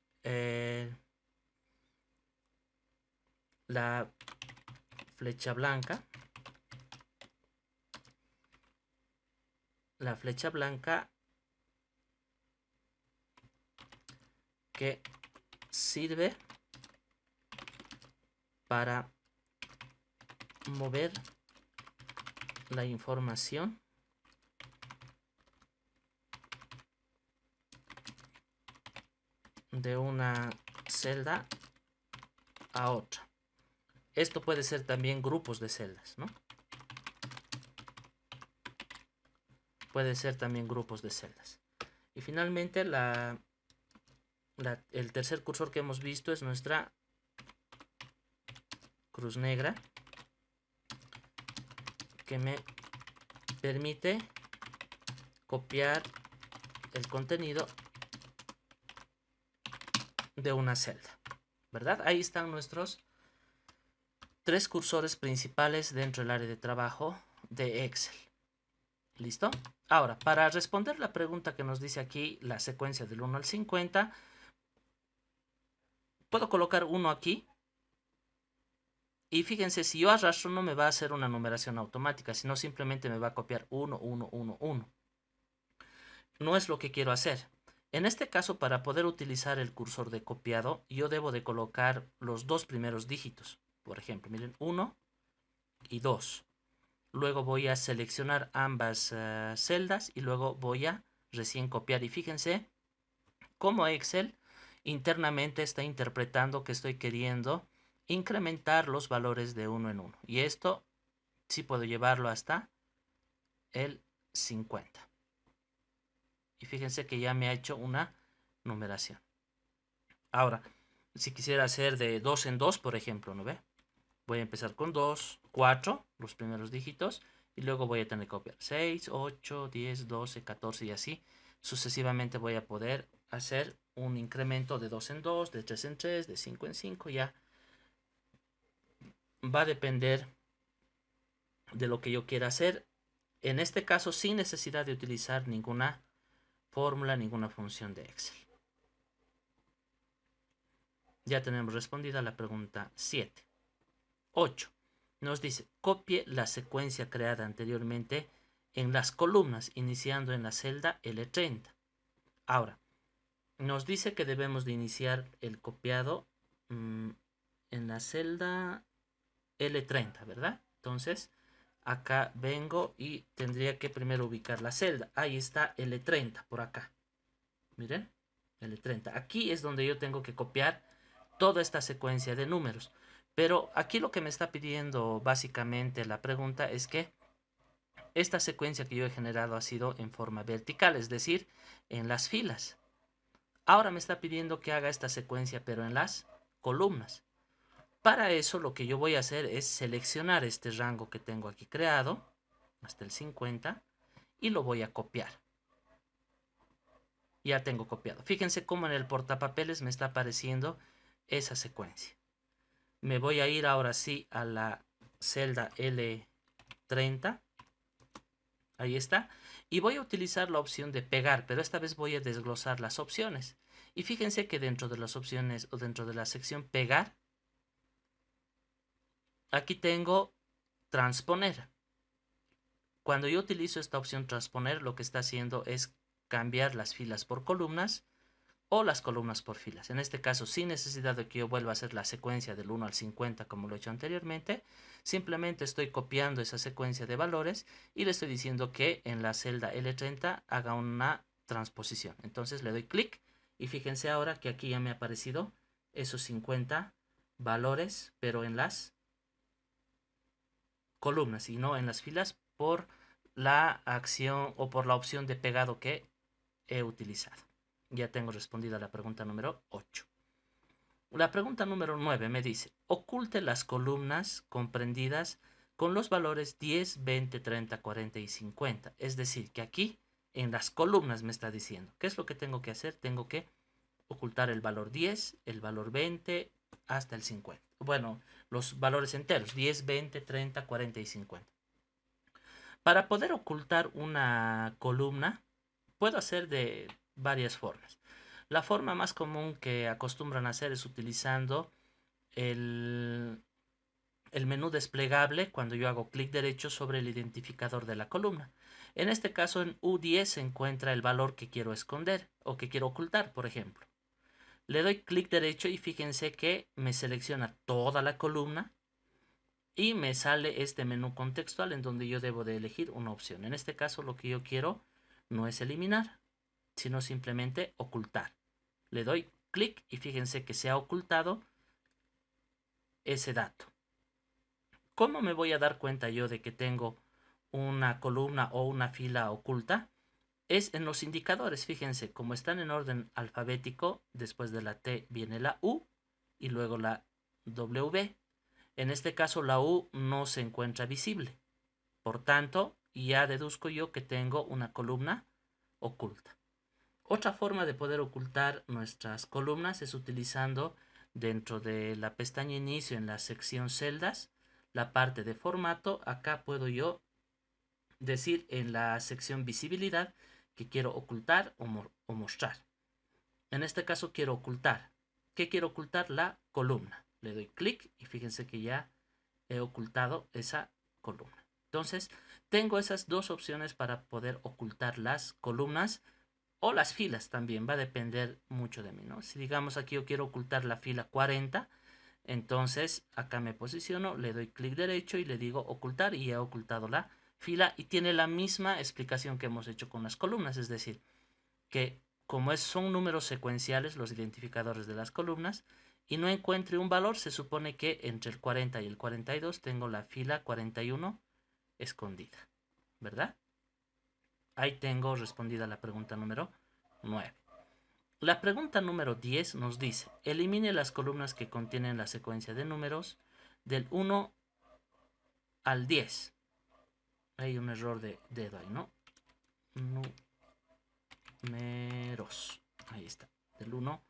la flecha blanca. La flecha blanca que sirve para mover la información de una celda a otra. Esto puede ser también grupos de celdas, ¿no? Puede ser también grupos de celdas. Y finalmente el tercer cursor que hemos visto es nuestra cruz negra, que me permite copiar el contenido de una celda, ¿verdad? Ahí están nuestros 3 cursores principales dentro del área de trabajo de Excel. ¿Listo? Ahora, para responder la pregunta que nos dice aquí la secuencia del 1 al 50, puedo colocar 1 aquí. Y fíjense, si yo arrastro no me va a hacer una numeración automática, sino simplemente me va a copiar 1, 1, 1, 1. No es lo que quiero hacer. En este caso, para poder utilizar el cursor de copiado, yo debo de colocar los 2 primeros dígitos. Por ejemplo, miren, 1 y 2. Luego voy a seleccionar ambas celdas y luego voy a recién copiar. Y fíjense cómo Excel internamente está interpretando que estoy queriendo incrementar los valores de 1 en 1. Y esto sí puedo llevarlo hasta el 50. Y fíjense que ya me ha hecho una numeración. Ahora, si quisiera hacer de 2 en 2, por ejemplo, ¿no ve? Voy a empezar con 2, 4, los primeros dígitos, y luego voy a tener que copiar 6, 8, 10, 12, 14 y así. Sucesivamente voy a poder hacer un incremento de 2 en 2, de 3 en 3, de 5 en 5, ya. Va a depender de lo que yo quiera hacer. En este caso, sin necesidad de utilizar ninguna fórmula, ninguna función de Excel. Ya tenemos respondida la pregunta 7. 8. Nos dice, copie la secuencia creada anteriormente en las columnas, iniciando en la celda L30. Ahora, nos dice que debemos de iniciar el copiado en la celda L30, ¿verdad? Entonces, acá vengo y tendría que primero ubicar la celda. Ahí está L30, por acá. Miren, L30. Aquí es donde yo tengo que copiar toda esta secuencia de números. Pero aquí lo que me está pidiendo básicamente la pregunta es que esta secuencia que yo he generado ha sido en forma vertical, es decir, en las filas. Ahora me está pidiendo que haga esta secuencia pero en las columnas. Para eso lo que yo voy a hacer es seleccionar este rango que tengo aquí creado, hasta el 50, y lo voy a copiar. Ya tengo copiado. Fíjense cómo en el portapapeles me está apareciendo esa secuencia. Me voy a ir ahora sí a la celda L30. Ahí está. Y voy a utilizar la opción de pegar, pero esta vez voy a desglosar las opciones. Y fíjense que dentro de las opciones o dentro de la sección pegar, aquí tengo transponer. Cuando yo utilizo esta opción transponer, lo que está haciendo es cambiar las filas por columnas o las columnas por filas. En este caso, sin necesidad de que yo vuelva a hacer la secuencia del 1 al 50 como lo he hecho anteriormente, simplemente estoy copiando esa secuencia de valores y le estoy diciendo que en la celda L30 haga una transposición. Entonces le doy clic y fíjense ahora que aquí ya me ha aparecido esos 50 valores, pero en las columnas y no en las filas por la acción o por la opción de pegado que he utilizado. Ya tengo respondida la pregunta número 8. La pregunta número 9 me dice, oculte las columnas comprendidas con los valores 10, 20, 30, 40 y 50. Es decir, que aquí en las columnas me está diciendo, ¿qué es lo que tengo que hacer? Tengo que ocultar el valor 10, el valor 20 hasta el 50. Bueno, los valores enteros, 10, 20, 30, 40 y 50. Para poder ocultar una columna, puedo hacer de varias formas. La forma más común que acostumbran a hacer es utilizando el menú desplegable cuando yo hago clic derecho sobre el identificador de la columna. En este caso en U10 se encuentra el valor que quiero esconder o que quiero ocultar, por ejemplo. Le doy clic derecho y fíjense que me selecciona toda la columna y me sale este menú contextual en donde yo debo de elegir una opción. En este caso lo que yo quiero no es eliminar, sino simplemente ocultar. Le doy clic y fíjense que se ha ocultado ese dato. ¿Cómo me voy a dar cuenta yo de que tengo una columna o una fila oculta? Es en los indicadores. Fíjense, como están en orden alfabético, después de la T viene la U y luego la W. En este caso la U no se encuentra visible. Por tanto, ya deduzco yo que tengo una columna oculta. Otra forma de poder ocultar nuestras columnas es utilizando dentro de la pestaña inicio en la sección celdas, la parte de formato. Acá puedo yo decir en la sección visibilidad que quiero ocultar o mostrar. En este caso quiero ocultar. ¿Qué quiero ocultar? La columna. Le doy clic y fíjense que ya he ocultado esa columna. Entonces, tengo esas dos opciones para poder ocultar las columnas o las filas también. Va a depender mucho de mí, ¿no? Si digamos aquí yo quiero ocultar la fila 40, entonces acá me posiciono, le doy clic derecho y le digo ocultar y he ocultado la fila y tiene la misma explicación que hemos hecho con las columnas, es decir, que como son números secuenciales los identificadores de las columnas y no encuentre un valor, se supone que entre el 40 y el 42 tengo la fila 41 escondida, ¿verdad? Ahí tengo respondida la pregunta número 9. La pregunta número 10 nos dice, elimine las columnas que contienen la secuencia de números del 1 al 10. Hay un error de dedo ahí, ¿no? Números. Ahí está. Del 1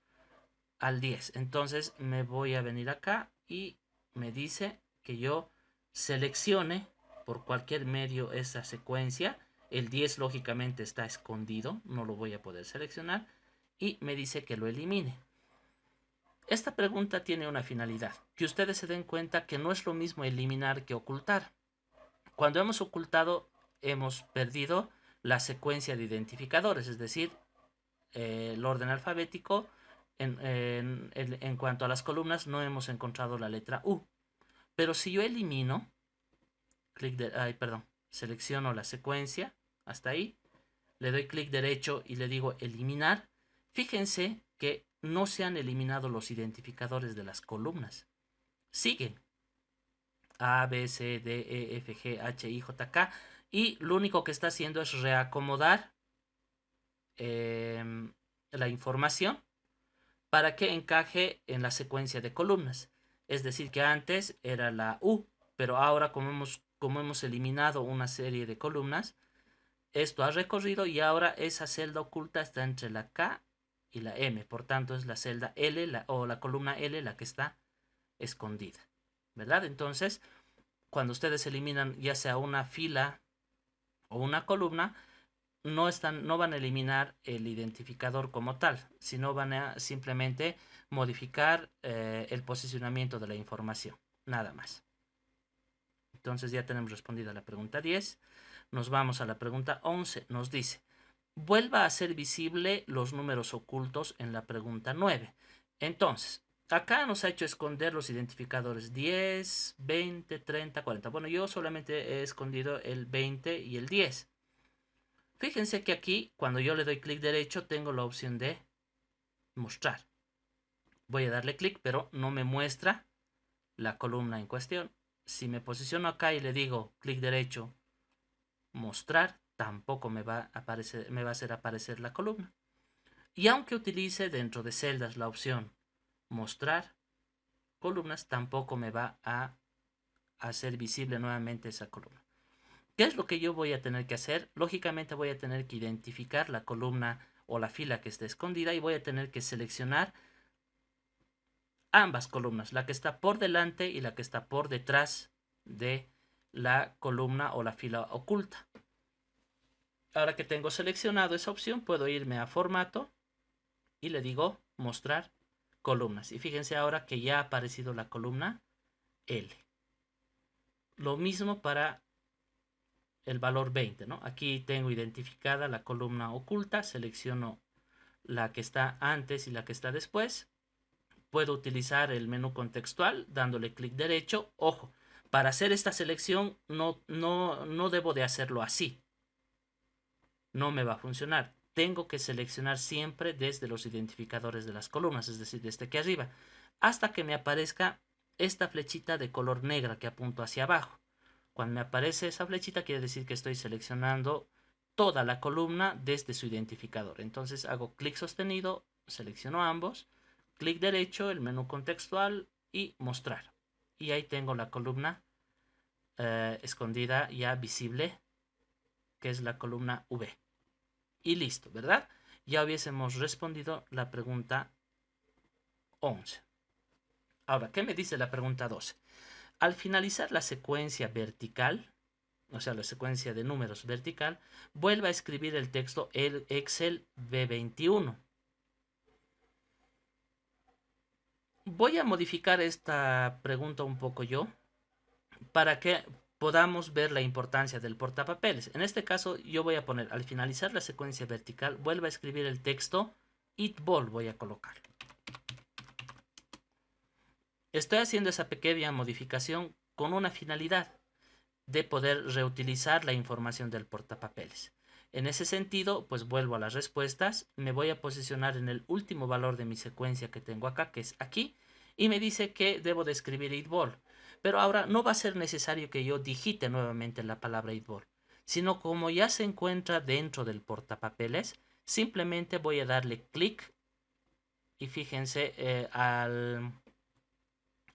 al 10. Entonces me voy a venir acá y me dice que yo seleccione por cualquier medio esa secuencia. El 10 lógicamente está escondido, no lo voy a poder seleccionar. Y me dice que lo elimine. Esta pregunta tiene una finalidad, que ustedes se den cuenta que no es lo mismo eliminar que ocultar. Cuando hemos ocultado, hemos perdido la secuencia de identificadores, es decir, el orden alfabético. En cuanto a las columnas, no hemos encontrado la letra U. Pero si yo elimino, selecciono la secuencia, hasta ahí, le doy clic derecho y le digo eliminar, fíjense que no se han eliminado los identificadores de las columnas. Siguen A, B, C, D, E, F, G, H, I, J, K y lo único que está haciendo es reacomodar la información para que encaje en la secuencia de columnas. Es decir, que antes era la U, pero ahora como hemos eliminado una serie de columnas, esto ha recorrido y ahora esa celda oculta está entre la K y la M. Por tanto, es la celda L o la columna L la que está escondida, ¿verdad? Entonces, cuando ustedes eliminan ya sea una fila o una columna, no van a eliminar el identificador como tal, sino van a simplemente modificar el posicionamiento de la información, nada más. Entonces ya tenemos respondida la pregunta 10. Nos vamos a la pregunta 11. Nos dice, vuelva a hacer visible los números ocultos en la pregunta 9. Entonces, acá nos ha hecho esconder los identificadores 10, 20, 30, 40. Bueno, yo solamente he escondido el 20 y el 10. Fíjense que aquí, cuando yo le doy clic derecho, tengo la opción de mostrar. Voy a darle clic, pero no me muestra la columna en cuestión. Si me posiciono acá y le digo clic derecho, mostrar, tampoco me va a hacer aparecer la columna. Y aunque utilice dentro de celdas la opción mostrar columnas, tampoco me va a hacer visible nuevamente esa columna. ¿Qué es lo que yo voy a tener que hacer? Lógicamente voy a tener que identificar la columna o la fila que está escondida y voy a tener que seleccionar ambas columnas, la que está por delante y la que está por detrás de la columna o la fila oculta. Ahora que tengo seleccionado esa opción, puedo irme a formato y le digo mostrar columnas. Y fíjense ahora que ya ha aparecido la columna L. Lo mismo para el valor 20, ¿no? Aquí tengo identificada la columna oculta, selecciono la que está antes y la que está después. Puedo utilizar el menú contextual dándole clic derecho. Ojo, para hacer esta selección no debo de hacerlo así. No me va a funcionar. Tengo que seleccionar siempre desde los identificadores de las columnas, es decir, desde aquí arriba, hasta que me aparezca esta flechita de color negra que apunto hacia abajo. Cuando me aparece esa flechita quiere decir que estoy seleccionando toda la columna desde su identificador. Entonces hago clic sostenido, selecciono ambos, clic derecho, el menú contextual y mostrar. Y ahí tengo la columna escondida ya visible, que es la columna V. Y listo, ¿verdad? Ya hubiésemos respondido la pregunta 11. Ahora, ¿qué me dice la pregunta 12? Al finalizar la secuencia vertical, o sea, la secuencia de números vertical, vuelva a escribir el texto el Excel B21. Voy a modificar esta pregunta un poco yo para que podamos ver la importancia del portapapeles. En este caso yo voy a poner, al finalizar la secuencia vertical, vuelva a escribir el texto Eatball, voy a colocar. Estoy haciendo esa pequeña modificación con una finalidad de poder reutilizar la información del portapapeles. En ese sentido, pues vuelvo a las respuestas, me voy a posicionar en el último valor de mi secuencia que tengo acá, que es aquí, y me dice que debo de escribir Eatball. Pero ahora no va a ser necesario que yo digite nuevamente la palabra Eatball, sino como ya se encuentra dentro del portapapeles, simplemente voy a darle clic y fíjense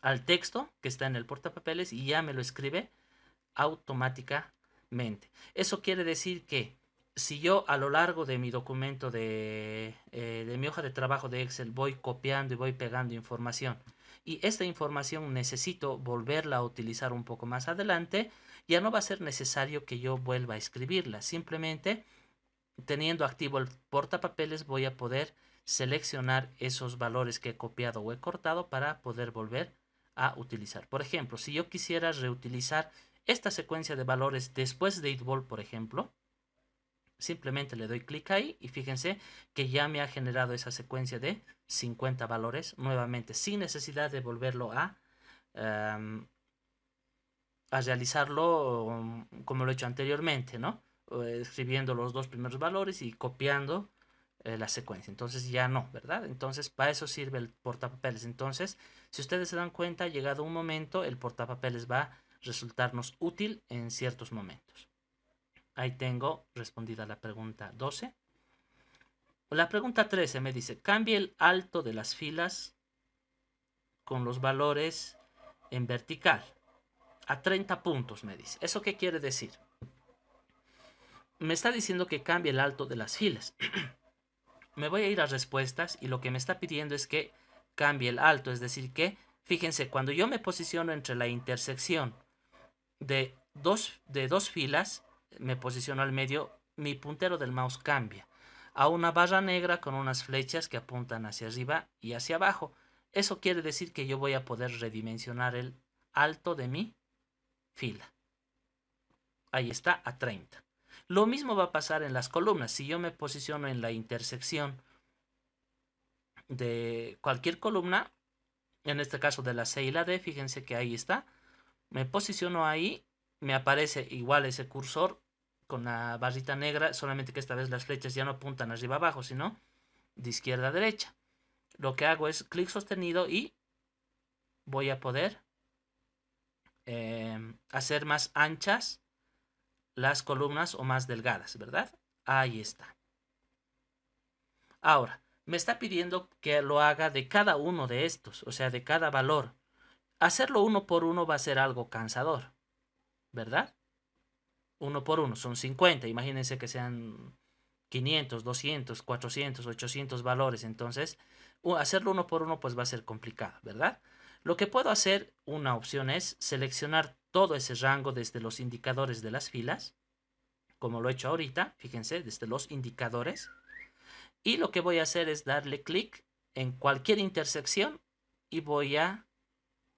al texto que está en el portapapeles y ya me lo escribe automáticamente. Eso quiere decir que si yo a lo largo de mi documento de mi hoja de trabajo de Excel voy copiando y voy pegando información y esta información necesito volverla a utilizar un poco más adelante, ya no va a ser necesario que yo vuelva a escribirla. Simplemente teniendo activo el portapapeles voy a poder seleccionar esos valores que he copiado o he cortado para poder volver a utilizar. Por ejemplo, si yo quisiera reutilizar esta secuencia de valores después de Eatball, por ejemplo, simplemente le doy clic ahí y fíjense que ya me ha generado esa secuencia de 50 valores nuevamente sin necesidad de volverlo a realizarlo como lo he hecho anteriormente, ¿no? Escribiendo los dos primeros valores y copiando la secuencia. Entonces ya no, ¿verdad? Entonces para eso sirve el portapapeles. Entonces, si ustedes se dan cuenta, llegado un momento, el portapapeles va a resultarnos útil en ciertos momentos. Ahí tengo respondida la pregunta 12. La pregunta 13 me dice, cambie el alto de las filas con los valores en vertical. A 30 puntos me dice. ¿Eso qué quiere decir? Me está diciendo que cambie el alto de las filas. Me voy a ir a respuestas y lo que me está pidiendo es que cambie el alto. Es decir que, fíjense, cuando yo me posiciono entre la intersección de dos filas, me posiciono al medio, mi puntero del mouse cambia a una barra negra con unas flechas que apuntan hacia arriba y hacia abajo. Eso quiere decir que yo voy a poder redimensionar el alto de mi fila. Ahí está, a 30. Lo mismo va a pasar en las columnas. Si yo me posiciono en la intersección de cualquier columna, en este caso de la C y la D, fíjense que ahí está. Me posiciono ahí, me aparece igual ese cursor con la barrita negra, solamente que esta vez las flechas ya no apuntan arriba abajo, sino de izquierda a derecha. Lo que hago es clic sostenido y voy a poder hacer más anchas las columnas o más delgadas, ¿verdad? Ahí está. Ahora, me está pidiendo que lo haga de cada uno de estos, o sea, de cada valor. Hacerlo uno por uno va a ser algo cansador, ¿verdad? Uno por uno, son 50. Imagínense que sean 500, 200, 400, 800 valores. Entonces, hacerlo uno por uno pues va a ser complicado, ¿verdad? Lo que puedo hacer, una opción es seleccionar todo ese rango desde los indicadores de las filas, como lo he hecho ahorita, fíjense, desde los indicadores. Y lo que voy a hacer es darle clic en cualquier intersección y voy a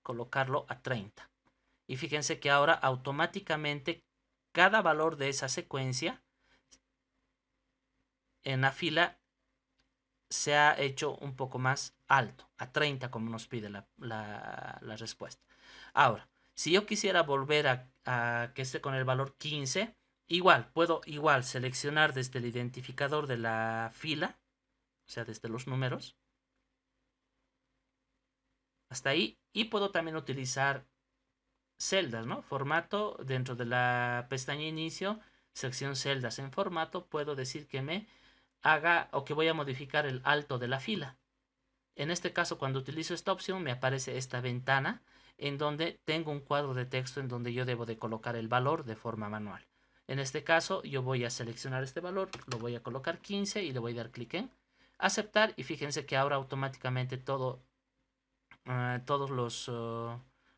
colocarlo a 30. Y fíjense que ahora automáticamente cada valor de esa secuencia en la fila se ha hecho un poco más alto, a 30 como nos pide la respuesta. Ahora, si yo quisiera volver a que esté con el valor 15, puedo seleccionar desde el identificador de la fila, o sea, desde los números, hasta ahí, y puedo también utilizar celdas, ¿no? Formato dentro de la pestaña inicio, sección celdas en formato, puedo decir que me haga o que voy a modificar el alto de la fila. En este caso, cuando utilizo esta opción, me aparece esta ventana en donde tengo un cuadro de texto en donde yo debo de colocar el valor de forma manual. En este caso, yo voy a seleccionar este valor, lo voy a colocar 15 y le voy a dar clic en aceptar y fíjense que ahora automáticamente todos los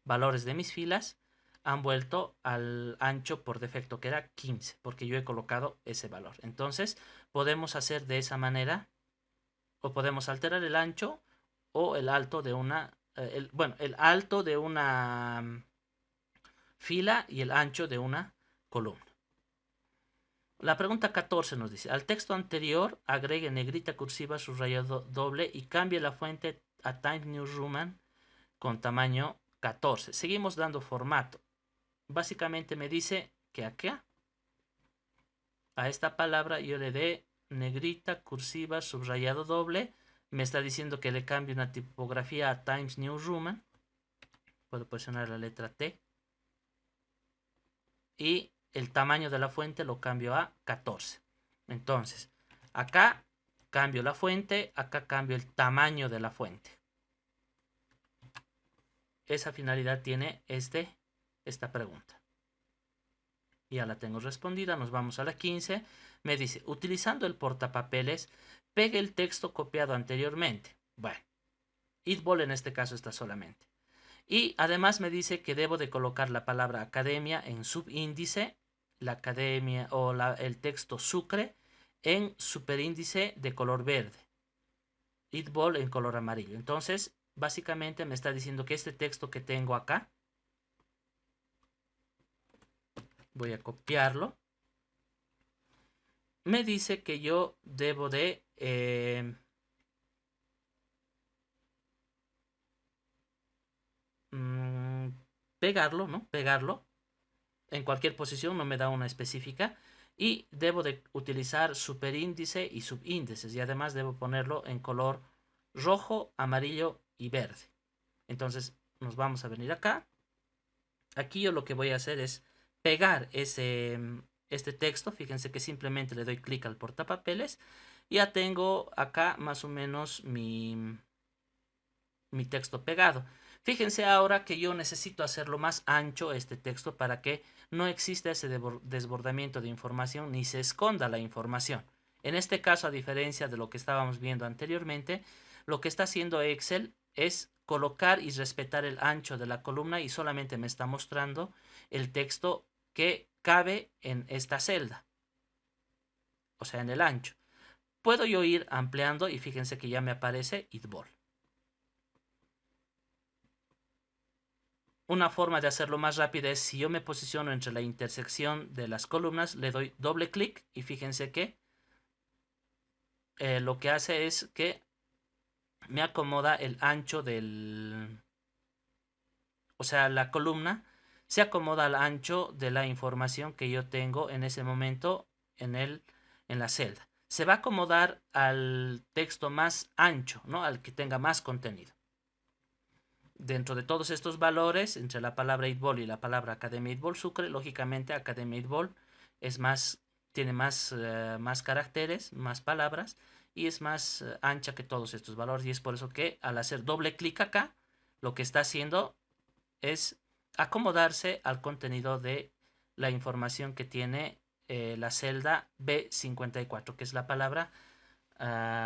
valores de mis filas han vuelto al ancho por defecto que era 15 porque yo he colocado ese valor. Entonces podemos hacer de esa manera o podemos alterar el ancho o el alto de una el alto de una fila y el ancho de una columna. La pregunta 14 nos dice, al texto anterior agregue negrita cursiva subrayado doble y cambie la fuente a Times New Roman con tamaño 14. Seguimos dando formato. Básicamente me dice que acá, a esta palabra yo le dé negrita, cursiva, subrayado doble. Me está diciendo que le cambie una tipografía a Times New Roman. Puedo presionar la letra T. Y el tamaño de la fuente lo cambio a 14. Entonces, acá cambio la fuente, acá cambio el tamaño de la fuente. Esa finalidad tiene esta pregunta. Ya la tengo respondida, nos vamos a la 15. Me dice, utilizando el portapapeles, pegue el texto copiado anteriormente. Bueno, Itball en este caso está solamente. Y además me dice que debo de colocar la palabra academia en subíndice, la academia o el texto Sucre en superíndice de color verde, Itball en color amarillo. Entonces, básicamente me está diciendo que este texto que tengo acá, voy a copiarlo, me dice que yo debo de pegarlo, ¿no? Pegarlo en cualquier posición, no me da una específica. Y debo de utilizar superíndice y subíndices. Y además debo ponerlo en color rojo, amarillo y verde. Entonces nos vamos a venir acá. Aquí yo lo que voy a hacer es pegar este texto. Fíjense que simplemente le doy clic al portapapeles. Ya tengo acá más o menos mi texto pegado. Fíjense ahora que yo necesito hacerlo más ancho este texto para que no exista ese desbordamiento de información ni se esconda la información. En este caso, a diferencia de lo que estábamos viendo anteriormente, lo que está haciendo Excel es colocar y respetar el ancho de la columna y solamente me está mostrando el texto que cabe en esta celda, o sea, en el ancho. Puedo yo ir ampliando y fíjense que ya me aparece Itball. Una forma de hacerlo más rápido es si yo me posiciono entre la intersección de las columnas, le doy doble clic y fíjense que lo que hace es que me acomoda el ancho del... O sea, la columna se acomoda al ancho de la información que yo tengo en ese momento en la celda. Se va a acomodar al texto más ancho, ¿no? Al que tenga más contenido. Dentro de todos estos valores, entre la palabra Eatball y la palabra Academia Eatball Sucre, lógicamente Academia Eatball es más, tiene más caracteres, más palabras y es más ancha que todos estos valores. Y es por eso que al hacer doble clic acá, lo que está haciendo es acomodarse al contenido de la información que tiene la celda B54, que es la palabra,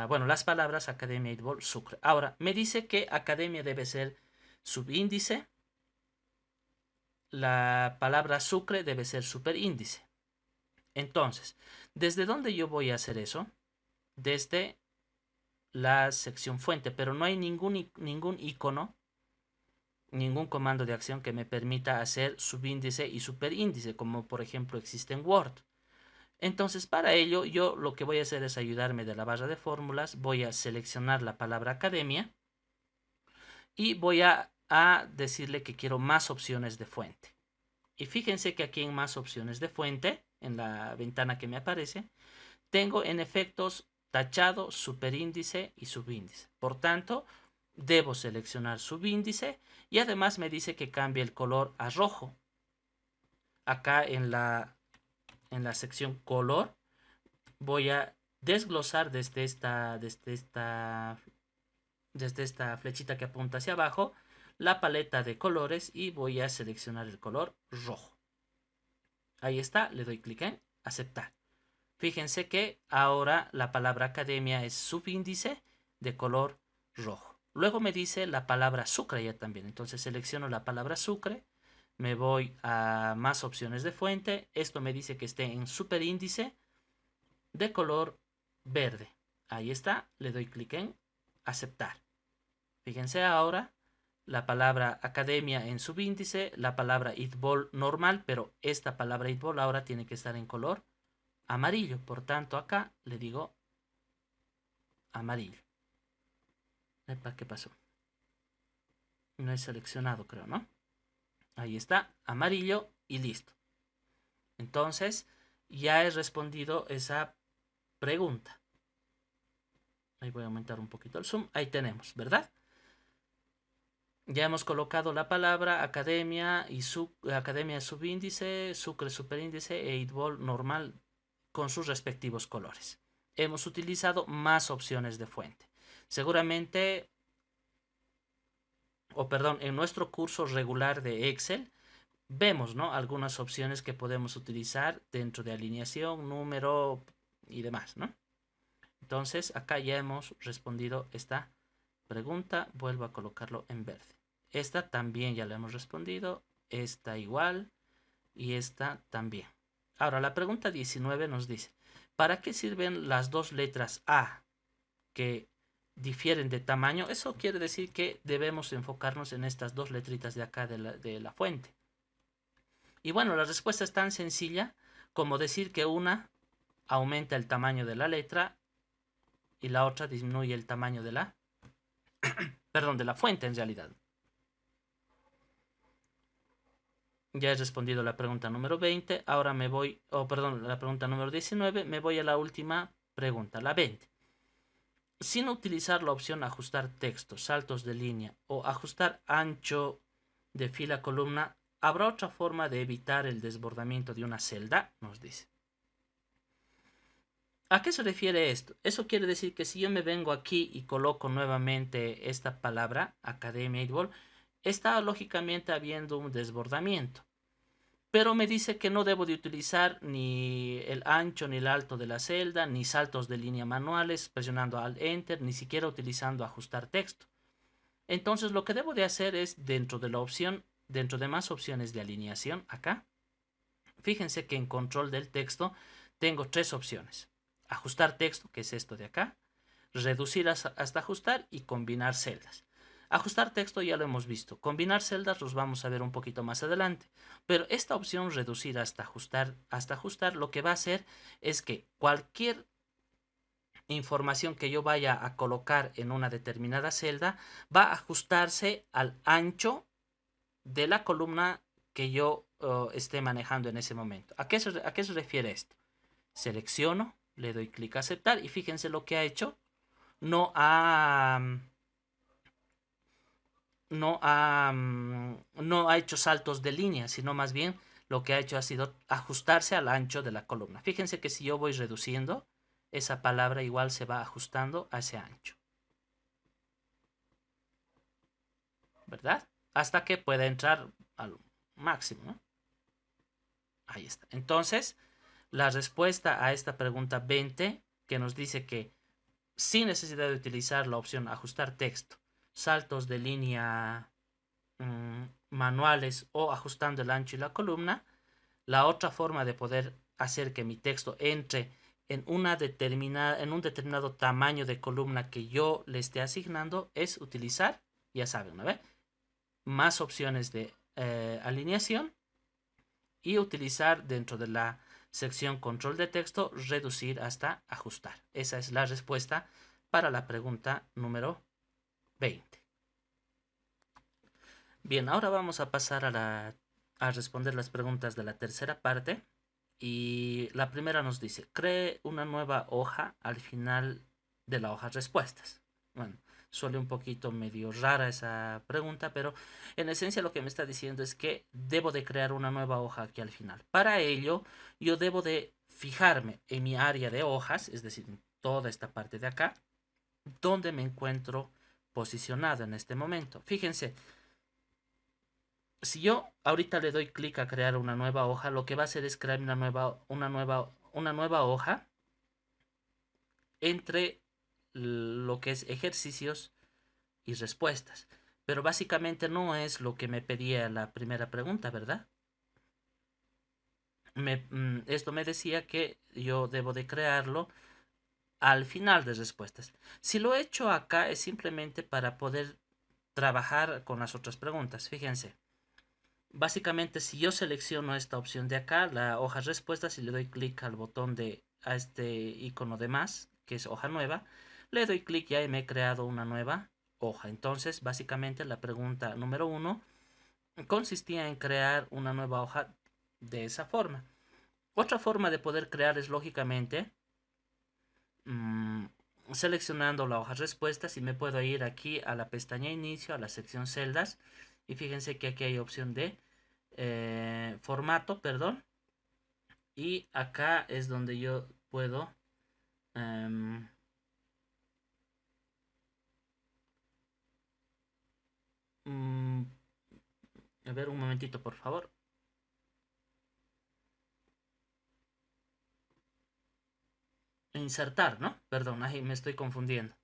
bueno, las palabras Academia Eatball Sucre. Ahora, me dice que Academia debe ser subíndice, la palabra Sucre debe ser superíndice. Entonces, ¿desde dónde yo voy a hacer eso? Desde la sección fuente, pero no hay ningún icono, ningún comando de acción que me permita hacer subíndice y superíndice, como por ejemplo existe en Word. Entonces, para ello, yo lo que voy a hacer es ayudarme de la barra de fórmulas, voy a seleccionar la palabra academia y voy a decirle que quiero más opciones de fuente. Y fíjense que aquí en más opciones de fuente, en la ventana que me aparece, tengo en efectos tachado, superíndice y subíndice. Por tanto, debo seleccionar subíndice y además me dice que cambie el color a rojo. Acá en la sección color voy a desglosar desde esta flechita que apunta hacia abajo la paleta de colores y voy a seleccionar el color rojo. Ahí está, le doy clic en aceptar. Fíjense que ahora la palabra academia es subíndice de color rojo. Luego me dice la palabra Sucre ya también. Entonces selecciono la palabra Sucre, me voy a más opciones de fuente. Esto me dice que esté en superíndice de color verde. Ahí está, le doy clic en aceptar. Fíjense ahora la palabra academia en subíndice, la palabra Eatball normal, pero esta palabra Eatball ahora tiene que estar en color amarillo. Por tanto, acá le digo amarillo. Epa, ¿qué pasó? No he seleccionado, creo, ¿no? Ahí está, amarillo y listo. Entonces, ya he respondido esa pregunta. Ahí voy a aumentar un poquito el zoom. Ahí tenemos, ¿verdad? Ya hemos colocado la palabra academia y academia subíndice, Sucre superíndice e Eatball normal con sus respectivos colores. Hemos utilizado más opciones de fuente. Seguramente, en nuestro curso regular de Excel vemos, ¿no?, algunas opciones que podemos utilizar dentro de alineación, número y demás, ¿no? Entonces, acá ya hemos respondido esta pregunta. Vuelvo a colocarlo en verde. Esta también ya la hemos respondido. Esta igual. Y esta también. Ahora, la pregunta 19 nos dice, ¿para qué sirven las dos letras A que difieren de tamaño? Eso quiere decir que debemos enfocarnos en estas dos letritas de acá de la fuente. Y bueno, la respuesta es tan sencilla como decir que una aumenta el tamaño de la letra y la otra disminuye el tamaño de la, de la fuente en realidad. Ya he respondido la pregunta número 20, ahora me voy, la pregunta número 19, me voy a la última pregunta, la 20. Sin utilizar la opción ajustar texto, saltos de línea o ajustar ancho de fila columna, ¿habrá otra forma de evitar el desbordamiento de una celda? Nos dice. ¿A qué se refiere esto? Eso quiere decir que si yo me vengo aquí y coloco nuevamente esta palabra, Academia Eatball, está lógicamente habiendo un desbordamiento. Pero me dice que no debo de utilizar ni el ancho ni el alto de la celda, ni saltos de línea manuales presionando Alt Enter, ni siquiera utilizando ajustar texto. Entonces lo que debo de hacer es dentro de más opciones de alineación, acá, fíjense que en control del texto tengo tres opciones. Ajustar texto, que es esto de acá, reducir hasta ajustar y combinar celdas. Ajustar texto ya lo hemos visto. Combinar celdas los vamos a ver un poquito más adelante. Pero esta opción reducir hasta ajustar lo que va a hacer es que cualquier información que yo vaya a colocar en una determinada celda va a ajustarse al ancho de la columna que yo esté manejando en ese momento. ¿A qué se refiere esto? Selecciono, le doy clic a aceptar y fíjense lo que ha hecho. No ha, no ha hecho saltos de línea, sino más bien lo que ha hecho ha sido ajustarse al ancho de la columna. Fíjense que si yo voy reduciendo, esa palabra igual se va ajustando a ese ancho, ¿verdad? Hasta que pueda entrar al máximo, ¿no? Ahí está. Entonces, la respuesta a esta pregunta 20, que nos dice que sin necesidad de utilizar la opción ajustar texto, saltos de línea manuales o ajustando el ancho y la columna, la otra forma de poder hacer que mi texto entre en un determinado tamaño de columna que yo le esté asignando es utilizar, ya saben, ¿no ve? Más opciones de alineación y utilizar dentro de la sección control de texto reducir hasta ajustar. Esa es la respuesta para la pregunta número 20. Bien, ahora vamos a pasar a responder las preguntas de la tercera parte. Y la primera nos dice, cree una nueva hoja al final de la hoja respuestas. Bueno, suele un poquito medio rara esa pregunta, pero en esencia lo que me está diciendo es que debo de crear una nueva hoja aquí al final. Para ello, yo debo de fijarme en mi área de hojas, es decir, en toda esta parte de acá, donde me encuentro posicionado en este momento. Fíjense, si yo ahorita le doy clic a crear una nueva hoja, lo que va a hacer es crear una nueva hoja entre lo que es ejercicios y respuestas. Pero básicamente no es lo que me pedía la primera pregunta, ¿verdad? Esto me decía que yo debo de crearlo al final de respuestas. Si lo he hecho acá es simplemente para poder trabajar con las otras preguntas. Fíjense. Básicamente, si yo selecciono esta opción de acá, la hoja respuestas, y le doy clic al botón a este icono de más, que es hoja nueva, le doy clic ya y me he creado una nueva hoja. Entonces, básicamente, la pregunta número 1 consistía en crear una nueva hoja de esa forma. Otra forma de poder crear es, lógicamente, mmm, seleccionando la hoja respuestas y me puedo ir aquí a la pestaña inicio, a la sección celdas, y fíjense que aquí hay opción de formato, perdón, y acá es donde yo puedo mm, a ver un momentito por favor, insertar, ¿no? Perdón, ahí me estoy confundiendo.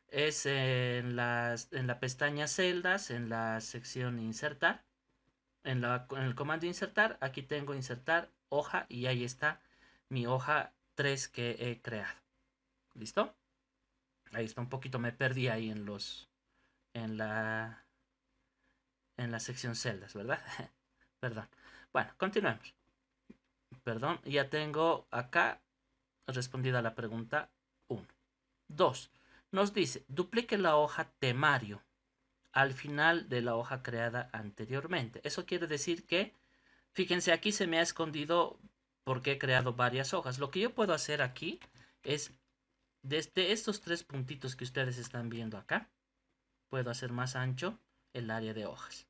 Es en la pestaña celdas, en la sección insertar, en el comando insertar, aquí tengo insertar hoja y ahí está mi hoja 3 que he creado. ¿Listo? Ahí está, un poquito me perdí ahí en la, en la sección celdas, ¿verdad? Perdón. Bueno, continuemos. Perdón, ya tengo acá respondida la pregunta 1. 2. Nos dice, duplique la hoja temario al final de la hoja creada anteriormente. Eso quiere decir que, fíjense, aquí se me ha escondido porque he creado varias hojas. Lo que yo puedo hacer aquí es, desde estos tres puntitos que ustedes están viendo acá, puedo hacer más ancho el área de hojas.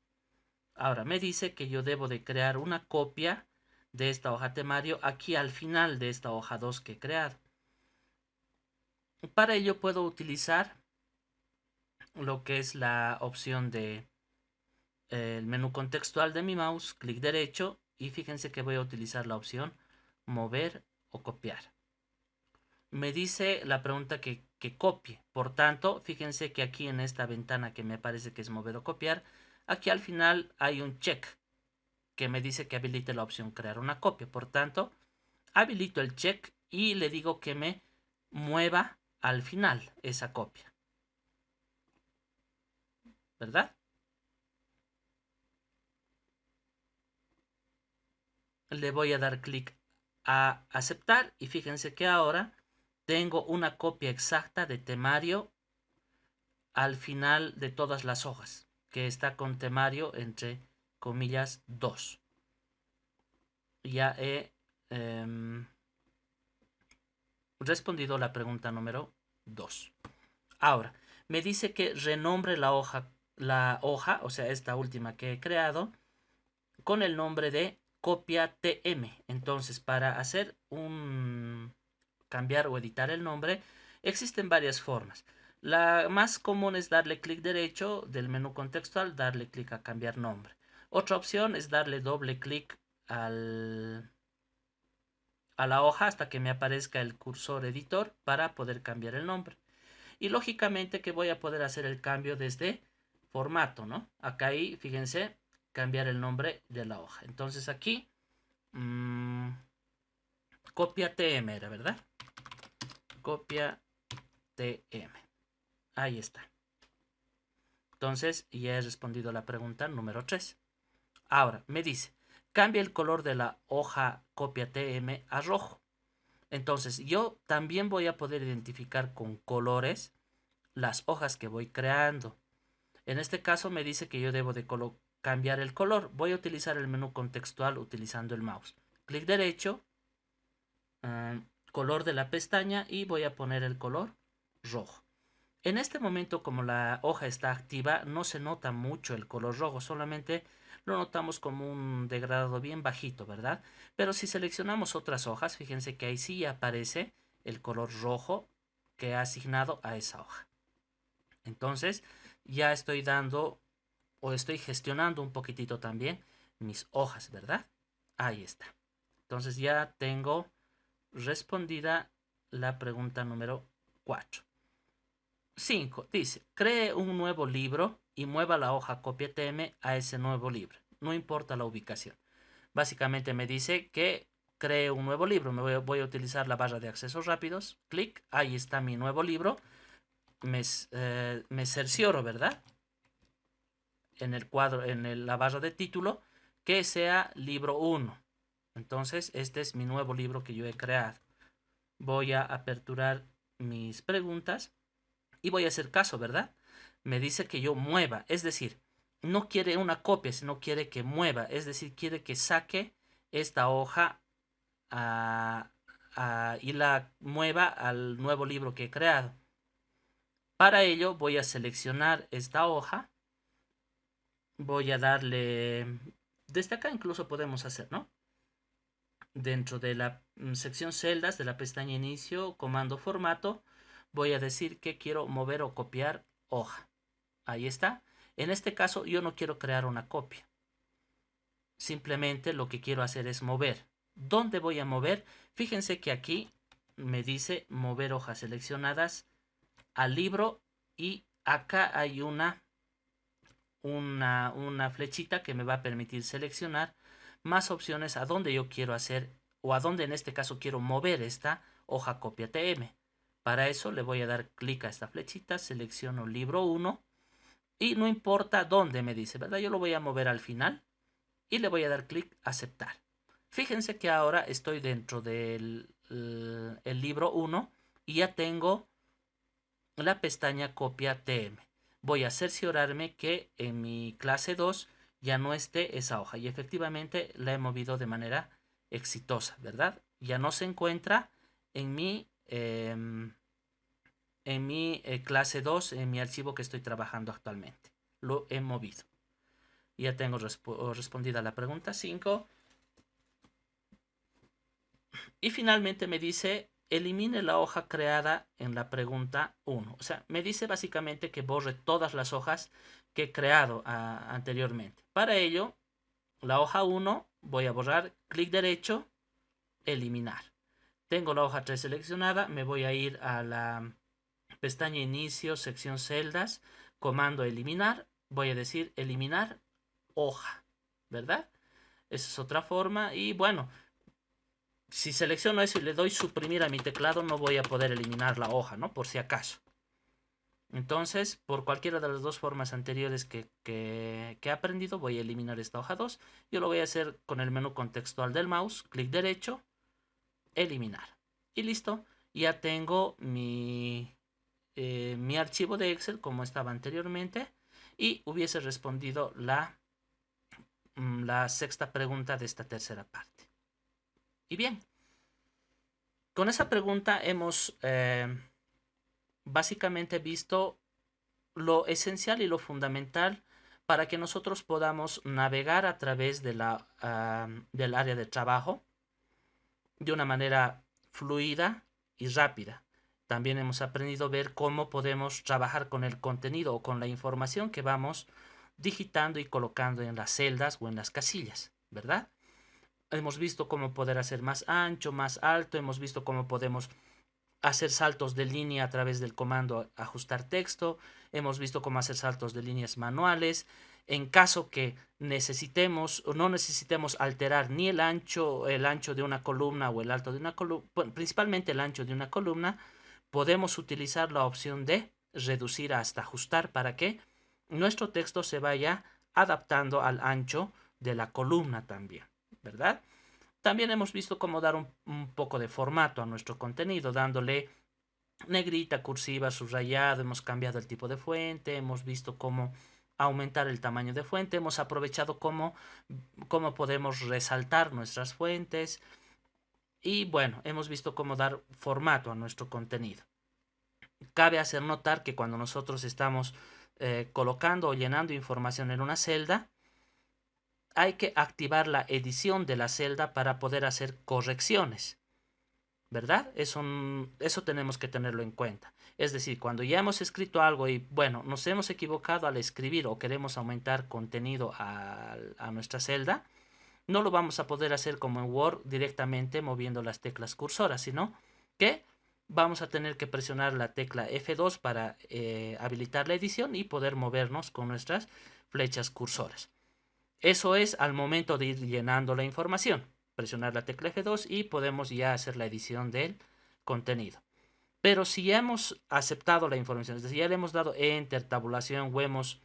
Ahora, me dice que yo debo de crear una copia de esta hoja temario aquí al final de esta hoja 2 que he creado. Para ello puedo utilizar lo que es la opción de el menú contextual de mi mouse, clic derecho, y fíjense que voy a utilizar la opción mover o copiar. Me dice la pregunta que copie. Por tanto, fíjense que aquí en esta ventana que me parece que es mover o copiar, aquí al final hay un check que me dice que habilite la opción crear una copia. Por tanto, habilito el check y le digo que me mueva al final esa copia. ¿verdad? Le voy a dar clic a aceptar y fíjense que ahora tengo una copia exacta de temario al final de todas las hojas, que está con temario entre comillas 2. Ya he respondido la pregunta número 2. Ahora, me dice que renombre la hoja, o sea, esta última que he creado, con el nombre de copia TM. Entonces, para hacer cambiar o editar el nombre, existen varias formas. La más común es darle clic derecho del menú contextual, darle clic a cambiar nombre. Otra opción es darle doble clic a la hoja hasta que me aparezca el cursor editor para poder cambiar el nombre. Y lógicamente que voy a poder hacer el cambio desde formato, ¿no? Acá ahí, fíjense, cambiar el nombre de la hoja. Entonces aquí, copia TM era, ¿verdad? Copia TM. Ahí está. Entonces ya he respondido la pregunta número 3. Ahora, me dice, cambia el color de la hoja copia TM a rojo. Entonces yo también voy a poder identificar con colores las hojas que voy creando. En este caso me dice que yo debo de cambiar el color. Voy a utilizar el menú contextual utilizando el mouse. Clic derecho, color de la pestaña y voy a poner el color rojo. En este momento, como la hoja está activa, no se nota mucho el color rojo, solamente lo notamos como un degradado bien bajito, ¿verdad? Pero si seleccionamos otras hojas, fíjense que ahí sí aparece el color rojo que ha asignado a esa hoja. Entonces, ya estoy dando o estoy gestionando un poquitito también mis hojas, ¿verdad? Ahí está. Entonces ya tengo respondida la pregunta número 4. 5. Dice, cree un nuevo libro y mueva la hoja copia TM a ese nuevo libro. No importa la ubicación. Básicamente me dice que cree un nuevo libro. Voy a utilizar la barra de accesos rápidos. Clic, ahí está mi nuevo libro. Me cercioro, ¿verdad? En el cuadro, la barra de título, que sea libro 1. Entonces, este es mi nuevo libro que yo he creado. Voy a aperturar mis preguntas y voy a hacer caso, ¿verdad? Me dice que yo mueva, es decir, no quiere una copia, sino quiere que mueva, es decir, quiere que saque esta hoja y la mueva al nuevo libro que he creado. Para ello voy a seleccionar esta hoja, voy a darle, desde acá incluso podemos hacer, ¿no? Dentro de la sección celdas de la pestaña inicio, comando formato, voy a decir que quiero mover o copiar hoja. Ahí está. En este caso yo no quiero crear una copia. Simplemente lo que quiero hacer es mover. ¿Dónde voy a mover? Fíjense que aquí me dice mover hojas seleccionadas al libro y acá hay una flechita que me va a permitir seleccionar más opciones a dónde yo quiero hacer o a dónde en este caso quiero mover esta hoja copia TM. Para eso le voy a dar clic a esta flechita, selecciono libro 1 y no importa dónde me dice, ¿verdad? Yo lo voy a mover al final y le voy a dar clic a aceptar. Fíjense que ahora estoy dentro del el libro 1 y ya tengo la pestaña copia TM. Voy a cerciorarme que en mi clase 2 ya no esté esa hoja y efectivamente la he movido de manera exitosa, ¿verdad? Ya no se encuentra en mi clase 2, en mi archivo que estoy trabajando actualmente. Lo he movido. Ya tengo respondida la pregunta 5. Y finalmente me dice, elimine la hoja creada en la pregunta 1. O sea, me dice básicamente que borre todas las hojas que he creado anteriormente. Para ello, la hoja 1 voy a borrar, clic derecho, eliminar. Tengo la hoja 3 seleccionada, me voy a ir a la pestaña inicio, sección celdas, comando eliminar, voy a decir eliminar hoja, ¿verdad? Esa es otra forma y bueno, si selecciono eso y le doy suprimir a mi teclado no voy a poder eliminar la hoja, ¿no? Por si acaso. Entonces, por cualquiera de las dos formas anteriores que he aprendido, voy a eliminar esta hoja 2. Yo lo voy a hacer con el menú contextual del mouse, clic derecho, eliminar. Y listo, ya tengo mi archivo de Excel como estaba anteriormente y hubiese respondido la sexta pregunta de esta tercera parte. Y bien, con esa pregunta hemos básicamente visto lo esencial y lo fundamental para que nosotros podamos navegar a través de del área de trabajo de una manera fluida y rápida. También hemos aprendido a ver cómo podemos trabajar con el contenido o con la información que vamos digitando y colocando en las celdas o en las casillas, ¿verdad? Hemos visto cómo poder hacer más ancho, más alto, hemos visto cómo podemos hacer saltos de línea a través del comando ajustar texto, hemos visto cómo hacer saltos de líneas manuales, en caso que necesitemos o no necesitemos alterar ni el ancho de una columna o el alto de una columna, bueno, principalmente el ancho de una columna, podemos utilizar la opción de reducir hasta ajustar para que nuestro texto se vaya adaptando al ancho de la columna también, ¿verdad? También hemos visto cómo dar un poco de formato a nuestro contenido, dándole negrita, cursiva, subrayado, hemos cambiado el tipo de fuente, hemos visto cómo aumentar el tamaño de fuente, hemos aprovechado cómo podemos resaltar nuestras fuentes y bueno, hemos visto cómo dar formato a nuestro contenido. Cabe hacer notar que cuando nosotros estamos colocando o llenando información en una celda, hay que activar la edición de la celda para poder hacer correcciones, ¿verdad? Eso tenemos que tenerlo en cuenta. Es decir, cuando ya hemos escrito algo y, bueno, nos hemos equivocado al escribir o queremos aumentar contenido a nuestra celda, no lo vamos a poder hacer como en Word directamente moviendo las teclas cursoras, sino que vamos a tener que presionar la tecla F2 para habilitar la edición y poder movernos con nuestras flechas cursoras. Eso es al momento de ir llenando la información. Presionar la tecla F2 y podemos ya hacer la edición del contenido. Pero si ya hemos aceptado la información, es decir, ya le hemos dado Enter, tabulación o hemos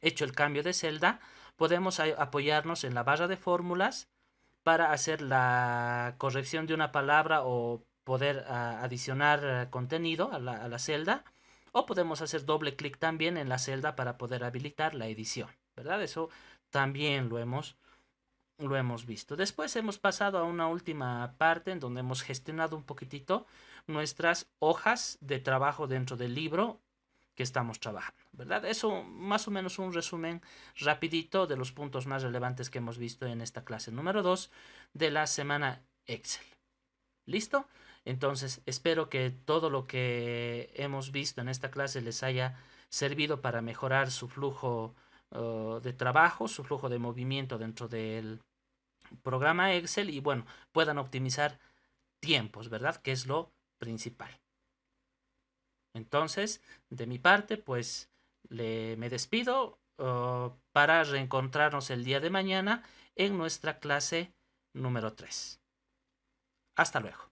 hecho el cambio de celda, podemos apoyarnos en la barra de fórmulas para hacer la corrección de una palabra o poder adicionar contenido a la celda. O podemos hacer doble clic también en la celda para poder habilitar la edición, ¿verdad? Eso también lo hemos visto. Después hemos pasado a una última parte en donde hemos gestionado un poquitito nuestras hojas de trabajo dentro del libro que estamos trabajando, ¿verdad? Eso más o menos un resumen rapidito de los puntos más relevantes que hemos visto en esta clase número 2 de la semana Excel. ¿Listo? Entonces, espero que todo lo que hemos visto en esta clase les haya servido para mejorar su flujo de trabajo, su flujo de movimiento dentro del programa Excel y bueno, puedan optimizar tiempos, ¿verdad? Que es lo principal. Entonces, de mi parte, pues me despido para reencontrarnos el día de mañana en nuestra clase número 3. Hasta luego.